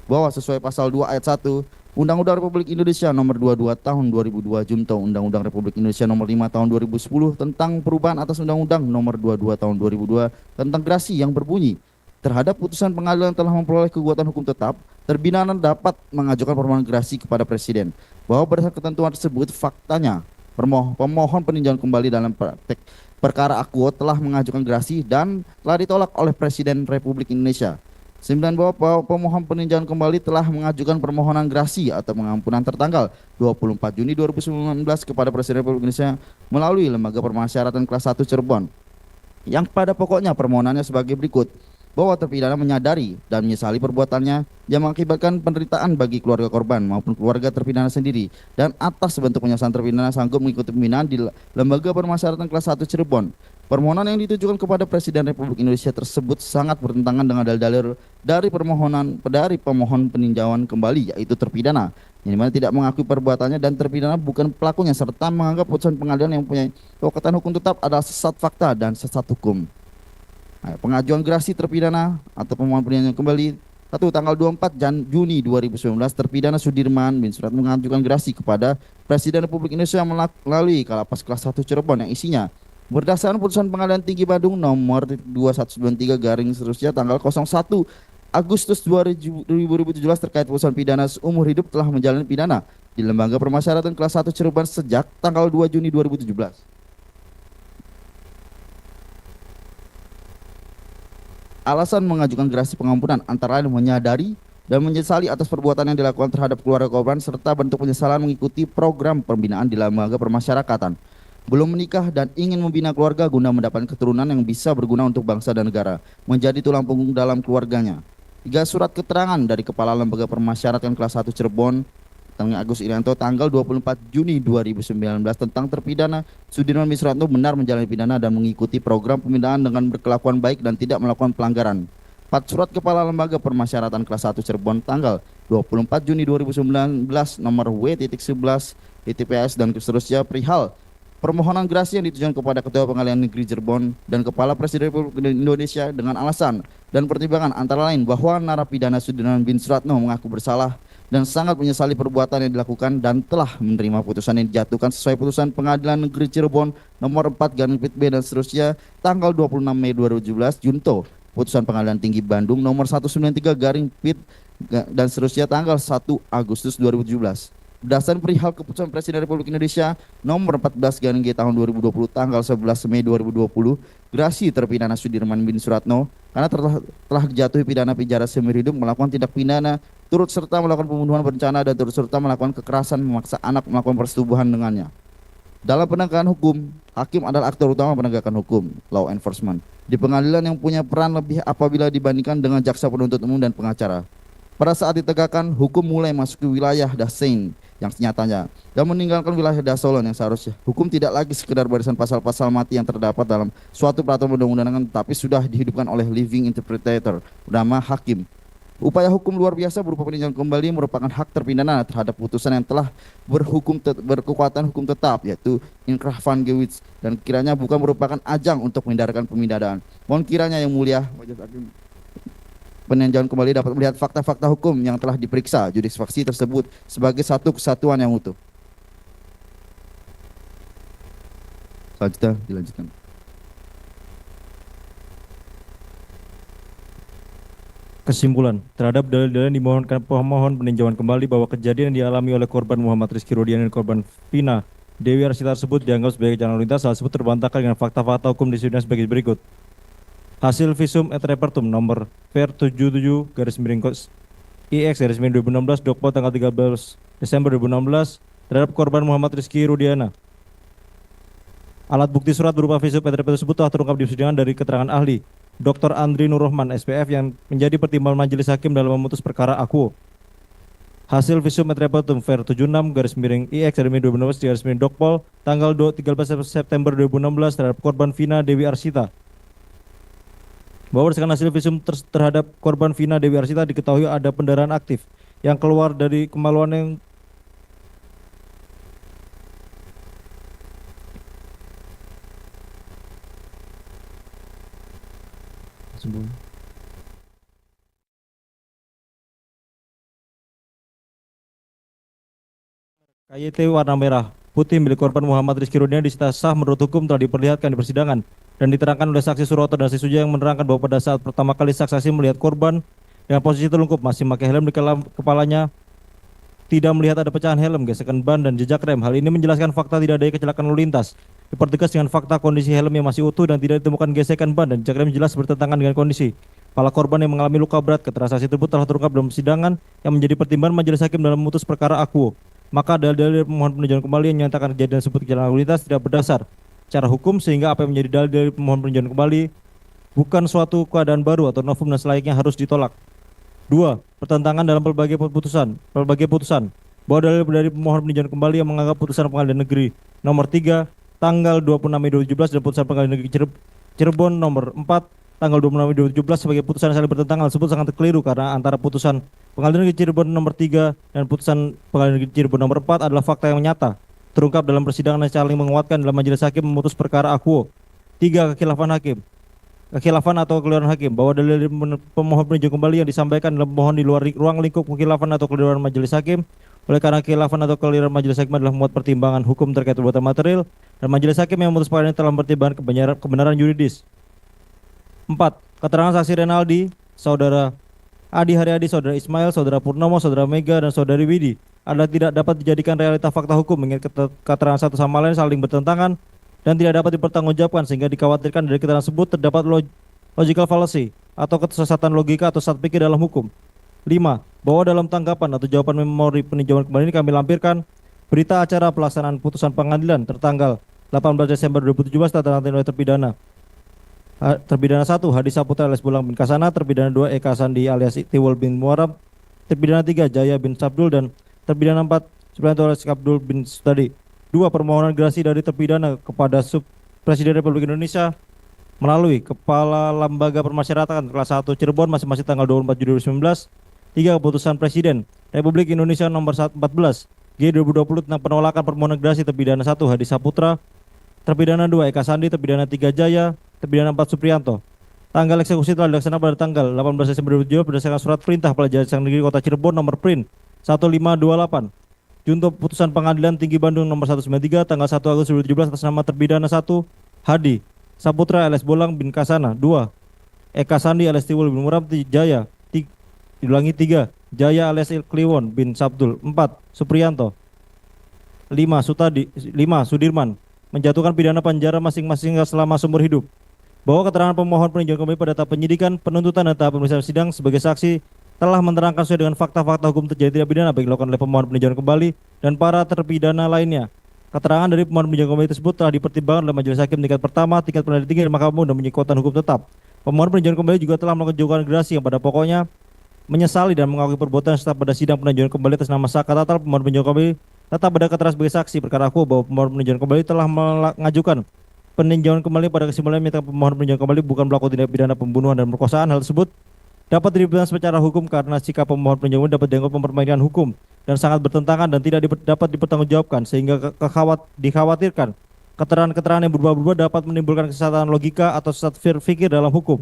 Bahwa sesuai pasal 2 ayat 1 Undang-Undang Republik Indonesia Nomor 22 Tahun 2002 junto Undang-Undang Republik Indonesia Nomor 5 Tahun 2010 tentang perubahan atas Undang-Undang Nomor 22 Tahun 2002 tentang gerasi yang berbunyi terhadap putusan pengadilan telah memperoleh kekuatan hukum tetap, terpidana dapat mengajukan permohonan gerasi kepada Presiden. Bahwa berdasarkan ketentuan tersebut faktanya pemohon peninjauan kembali dalam praktek perkara akuo telah mengajukan gerasi dan telah ditolak oleh Presiden Republik Indonesia. 9. Bahwa pemohon peninjauan kembali telah mengajukan permohonan gerasi atau pengampunan tertanggal 24 Juni 2019 kepada Presiden Republik Indonesia melalui Lembaga Permasyarakatan kelas 1 Cirebon. Yang pada pokoknya permohonannya sebagai berikut. Bahwa terpidana menyadari dan menyesali perbuatannya yang mengakibatkan penderitaan bagi keluarga korban maupun keluarga terpidana sendiri dan atas bentuk penyesalan terpidana sanggup mengikuti pembinaan di Lembaga Permasyarakatan kelas 1 Cirebon. Permohonan yang ditujukan kepada Presiden Republik Indonesia tersebut sangat bertentangan dengan dalil-dalil dari pemohon peninjauan kembali yaitu terpidana yang dimana tidak mengakui perbuatannya dan terpidana bukan pelakunya serta menganggap putusan pengadilan yang mempunyai kekuatan hukum tetap adalah sesat fakta dan sesat hukum. Pengajuan gerasi terpidana atau pemohon peninjauan kembali 1. Tanggal 24 Juni 2019 terpidana Sudirman bin Surat mengajukan gerasi kepada Presiden Republik Indonesia melalui Kalapas kelas 1 Cirebon yang isinya Berdasarkan putusan Pengadilan Tinggi Bandung nomor 2193 garing seterusnya tanggal 01 Agustus 2017 terkait putusan pidana seumur hidup telah menjalani pidana di Lembaga Permasyarakatan kelas 1 Cirebon sejak tanggal 2 Juni 2017. Alasan mengajukan gerasi pengampunan antara lain menyadari dan menyesali atas perbuatan yang dilakukan terhadap keluarga korban serta bentuk penyesalan mengikuti program pembinaan di lembaga permasyarakatan. Belum menikah dan ingin membina keluarga guna mendapatkan keturunan yang bisa berguna untuk bangsa dan negara, menjadi tulang punggung dalam keluarganya. 3 surat keterangan dari Kepala Lembaga Permasyarakatan kelas 1 Cirebon, Agus Irianto tanggal 24 Juni 2019 tentang terpidana Sudirman bin Suratno benar menjalani pidana dan mengikuti program pembinaan dengan berkelakuan baik dan tidak melakukan pelanggaran. 4 surat Kepala Lembaga Permasyarakatan kelas 1 Cirebon tanggal 24 Juni 2019 nomor W.11 ITPS dan seterusnya perihal permohonan gerasi yang ditujukan kepada Ketua Pengadilan Negeri Cirebon dan Kepala Presiden Republik Indonesia dengan alasan dan pertimbangan antara lain bahwa narapidana Sudirman bin Suratno mengaku bersalah dan sangat menyesali perbuatan yang dilakukan dan telah menerima putusan yang dijatuhkan sesuai putusan Pengadilan Negeri Cirebon nomor 4 garing Pit B dan seterusnya tanggal 26 Mei 2017 junto putusan Pengadilan Tinggi Bandung nomor 193 garing Pit dan seterusnya tanggal 1 Agustus 2017. Berdasarkan perihal keputusan Presiden Republik Indonesia nomor 14 garing G tahun 2020 tanggal 11 Mei 2020, gerasi terpidana Sudirman bin Suratno karena telah dijatuhi pidana penjara seumur hidup melakukan tindak pidana turut serta melakukan pembunuhan berencana dan turut serta melakukan kekerasan memaksa anak melakukan persetubuhan dengannya. Dalam penegakan hukum, hakim adalah aktor utama penegakan hukum, law enforcement, di pengadilan yang punya peran lebih apabila dibandingkan dengan jaksa penuntut umum dan pengacara. Pada saat ditegakkan, hukum mulai masuk ke wilayah Dasein yang senyatanya dan meninggalkan wilayah Dasolon yang seharusnya. Hukum tidak lagi sekedar barisan pasal-pasal mati yang terdapat dalam suatu peraturan undang-undangan, tapi sudah dihidupkan oleh living interpreter bernama hakim. Upaya hukum luar biasa berupa peninjauan kembali merupakan hak terpidana terhadap putusan yang telah berkekuatan hukum tetap, yaitu inkrah van Gewitz, dan kiranya bukan merupakan ajang untuk menghindarkan pemindahan. Mohon kiranya yang mulia majelis hakim peninjauan kembali dapat melihat fakta-fakta hukum yang telah diperiksa jurisfaksi tersebut sebagai satu kesatuan yang utuh. Selanjutnya dilanjutkan. Kesimpulan, terhadap dalil-dalil yang dimohonkan pemohon peninjauan kembali bahwa kejadian yang dialami oleh korban Muhammad Rizky Rudiana dan korban Vina Dewi Arsita tersebut dianggap sebagai kecelakaan lalu lintas, hal tersebut terbantahkan dengan fakta-fakta hukum di sidang sebagai berikut. Hasil visum et repertum nomor VER 77 IX 2016 Dokpol tanggal 13 Desember 2016 terhadap korban Muhammad Rizky Rudiana. Alat bukti surat berupa visum et repertum tersebut telah terungkap di persidangan dari keterangan ahli Dr. Andri Nurrohman SPF yang menjadi pertimbangan majelis hakim dalam memutus perkara akuo. Hasil visum et repertum VER 76 IX 2016 Dokpol tanggal 13 September 2016 terhadap korban Vina Dewi Arsita. Bahwa berdasarkan hasil visum terhadap korban Vina Dewi Arsita diketahui ada pendarahan aktif yang keluar dari kemaluan yang KYT warna merah putih milik korban Muhammad Rizky Rudiana disita sah menurut hukum telah diperlihatkan di persidangan dan diterangkan oleh saksi Suroto dan saksi Suja yang menerangkan bahwa pada saat pertama kali saksi melihat korban dengan posisi telungkup masih memakai helm di kepalanya, tidak melihat ada pecahan helm, gesekan ban dan jejak rem. Hal ini menjelaskan fakta tidak adanya kecelakaan lalu lintas. Dipertegas dengan fakta kondisi helm yang masih utuh dan tidak ditemukan gesekan ban dan jejak rem jelas bertentangan dengan kondisi kepala korban yang mengalami luka berat. Keterangan saksi tersebut telah terungkap dalam persidangan yang menjadi pertimbangan majelis hakim dalam memutus perkara akuo. Maka dalil-dalil pemohon peninjauan kembali yang menyatakan kejadian tersebut kecelakaan lalu lintas tidak berdasar secara hukum, sehingga apa yang menjadi dalil dari pemohon peninjauan kembali bukan suatu keadaan baru atau novum dan selayaknya harus ditolak. 2. Pertentangan dalam berbagai putusan bahwa dalil dari pemohon peninjauan kembali yang menganggap putusan Pengadilan Negeri nomor 3 tanggal 26 Mei 2017 dan putusan Pengadilan Negeri Cirebon nomor 4 tanggal 26 Mei 2017 sebagai putusan yang saling bertentangan tersebut sangat keliru, karena antara putusan Pengadilan Negeri Cirebon nomor 3 dan putusan Pengadilan Negeri Cirebon nomor 4 adalah fakta yang nyata terungkap dalam persidangan yang saling menguatkan dalam majelis hakim memutus perkara akuo. 3. Kekhilafan atau kekeliruan hakim bahwa dalil pemohon peninjauan kembali yang disampaikan dalam pemohon di luar ruang lingkup kekhilafan atau kekeliruan majelis hakim Oleh karena kekhilafan atau kekeliruan majelis hakim adalah memuat pertimbangan hukum terkait perbuatan material, dan majelis hakim yang memutus perkara ini telah mempertimbangkan kebenaran yuridis. 4. Keterangan saksi Renaldi, saudara Adi Haryadi, saudara Ismail, saudara Purnomo, saudara Mega, dan saudari Widi adalah tidak dapat dijadikan realita fakta hukum mengingat keterangan satu sama lain saling bertentangan dan tidak dapat dipertanggungjawabkan, sehingga dikhawatirkan dari keterangan tersebut terdapat logical fallacy atau kesesatan logika atau sesat pikir dalam hukum. 5. Bahwa dalam tanggapan atau jawaban memori peninjauan kembali ini kami lampirkan berita acara pelaksanaan putusan pengadilan tertanggal 18 Desember 2017 tentang oleh terpidana. Terpidana 1 Hadi Saputra alias Bolang bin Kasana, terpidana 2 Eka Sandi alias Tiwul bin Muarab, terpidana 3 Jaya bin Sabdul, dan terpidana 4 Supriyanto alias Abdul bin Sutadi. 2. Permohonan gerasi dari terpidana kepada Presiden Republik Indonesia melalui Kepala Lembaga Permasyarakatan kelas 1 Cirebon masing-masing tanggal 24 Juli 2019. 3. Keputusan Presiden Republik Indonesia nomor 14 G 2020 tentang penolakan permohonan gerasi terpidana 1 Hadi Saputra, terpidana 2 Eka Sandi, terpidana 3 Jaya, terpidana 4 Supriyanto. Tanggal eksekusi telah dilaksanakan pada tanggal 18 Desember 2017 berdasarkan surat perintah Pelajaran Negeri Kota Cirebon nomor Prin 1528. Junto putusan Pengadilan Tinggi Bandung nomor 193 tanggal 1 Agustus 2017 atas nama terpidana 1 Hadi Saputra alias Bolang bin Kasana, 2 Eka Sandi alias Tiwul bin Murab, Jaya 3 Jaya alias Kliwon bin Sabdul, 4 Supriyanto, 5 Sudirman menjatuhkan pidana penjara masing-masing selama seumur hidup. Bahwa keterangan pemohon peninjauan kembali pada tahap penyidikan, penuntutan, dan tahap pemeriksaan sidang sebagai saksi telah menerangkan sesuai dengan fakta-fakta hukum terjadi tindak pidana baik dilakukan oleh pemohon peninjauan kembali dan para terpidana lainnya. Keterangan dari pemohon peninjauan kembali tersebut telah dipertimbangkan oleh majelis hakim tingkat pertama, tingkat pengadilan tinggi, dan Mahkamah Agung dan mempunyai kekuatan hukum tetap. Pemohon peninjauan kembali juga telah melakukan jawaban gerasi yang pada pokoknya menyesali dan mengakui perbuatan serta pada sidang peninjauan kembali atas nama Saka Tatal. Pemohon peninjauan kembali tetap pada keterangan sebagai saksi perkara aku bahwa pemohon peninjauan kembali telah mengajukan peninjauan kembali pada kesimpulan minta pemohon peninjauan kembali bukan pelaku tindak pidana pembunuhan dan perkosaan. Hal tersebut dapat diberikan secara hukum karena sikap pemohon peninjauan dapat dianggap mempermainkan hukum dan sangat bertentangan dan tidak dapat dipertanggungjawabkan, sehingga dikhawatirkan keterangan-keterangan yang berubah-ubah dapat menimbulkan kesalahan logika atau sesat fikir dalam hukum.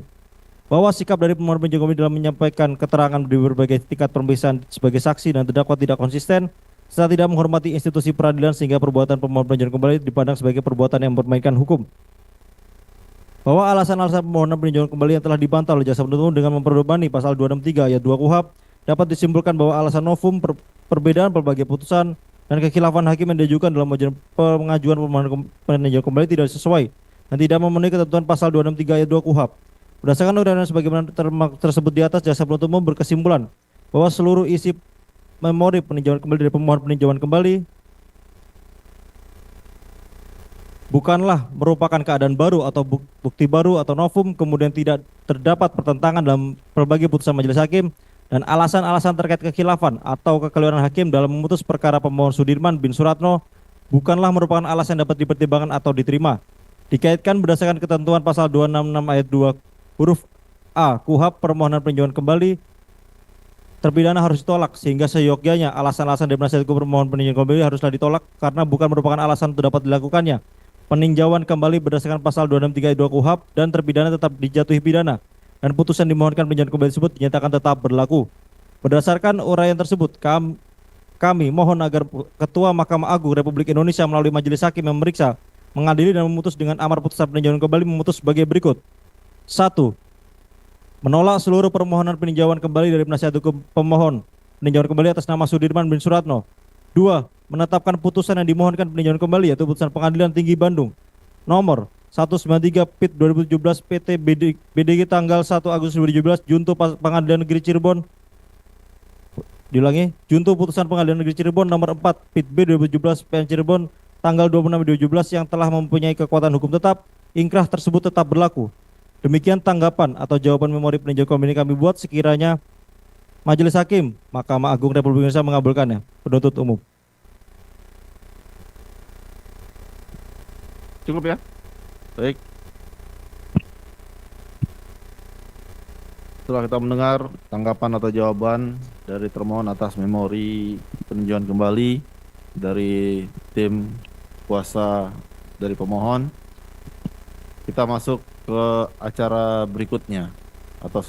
Bahwa sikap dari pemohon peninjauan kembali dalam menyampaikan keterangan di berbagai tingkat pemeriksaan sebagai saksi dan terdakwa tidak konsisten serta tidak menghormati institusi peradilan, sehingga perbuatan pemohon peninjauan kembali dipandang sebagai perbuatan yang mempermainkan hukum. Bahwa alasan-alasan permohonan peninjauan kembali yang telah dibantah oleh jaksa penuntut umum dengan memperdomani pasal 263 ayat 2 KUHP dapat disimpulkan bahwa alasan novum perbedaan berbagai putusan dan kekhilafan hakim yang diajukan dalam pengajuan permohonan peninjauan kembali tidak sesuai dan tidak memenuhi ketentuan pasal 263 ayat 2 KUHP. Berdasarkan uraian sebagaimana tersebut di atas, jaksa penuntut umum berkesimpulan bahwa seluruh isi memori peninjauan kembali dari pemohon peninjauan kembali bukanlah merupakan keadaan baru atau bukti baru atau novum, kemudian tidak terdapat pertentangan dalam berbagai putusan majelis hakim, dan alasan-alasan terkait kekhilafan atau kekeliruan hakim dalam memutus perkara pemohon Sudirman bin Suratno bukanlah merupakan alasan yang dapat dipertimbangkan atau diterima. Dikaitkan berdasarkan ketentuan pasal 266 ayat 2 huruf A KUHP, permohonan peninjauan kembali terpidana harus ditolak, sehingga seyogyanya alasan-alasan dari penasihat hukum permohonan peninjauan kembali haruslah ditolak karena bukan merupakan alasan untuk dapat dilakukannya peninjauan kembali berdasarkan pasal 263 ayat 2 KUHP, dan terpidana tetap dijatuhi pidana dan putusan dimohonkan peninjauan kembali tersebut dinyatakan tetap berlaku. Berdasarkan uraian tersebut, kami mohon agar Ketua Mahkamah Agung Republik Indonesia melalui majelis hakim yang memeriksa, mengadili, dan memutus dengan amar putusan peninjauan kembali memutus sebagai berikut. 1. Menolak seluruh permohonan peninjauan kembali dari penasihat hukum pemohon peninjauan kembali atas nama Sudirman bin Suratno. 2. Menetapkan putusan yang dimohonkan peninjauan kembali yaitu putusan Pengadilan Tinggi Bandung nomor 193 PIT 2017 PT BDG tanggal 1 Agustus 2017 junto Pengadilan Negeri Cirebon. Diulangi, junto putusan Pengadilan Negeri Cirebon nomor 4 PIT B 2017 PN Cirebon tanggal 26 2017 yang telah mempunyai kekuatan hukum tetap, ingkrah tersebut tetap berlaku. Demikian tanggapan atau jawaban memori peninjauan kembali kami buat. Sekiranya Majelis Hakim Mahkamah Agung Republik Indonesia mengabulkannya. Penuntut umum. Cukup ya? Baik. Setelah kita mendengar tanggapan atau jawaban dari termohon atas memori peninjauan kembali dari tim kuasa dari pemohon, kita masuk ke acara berikutnya atau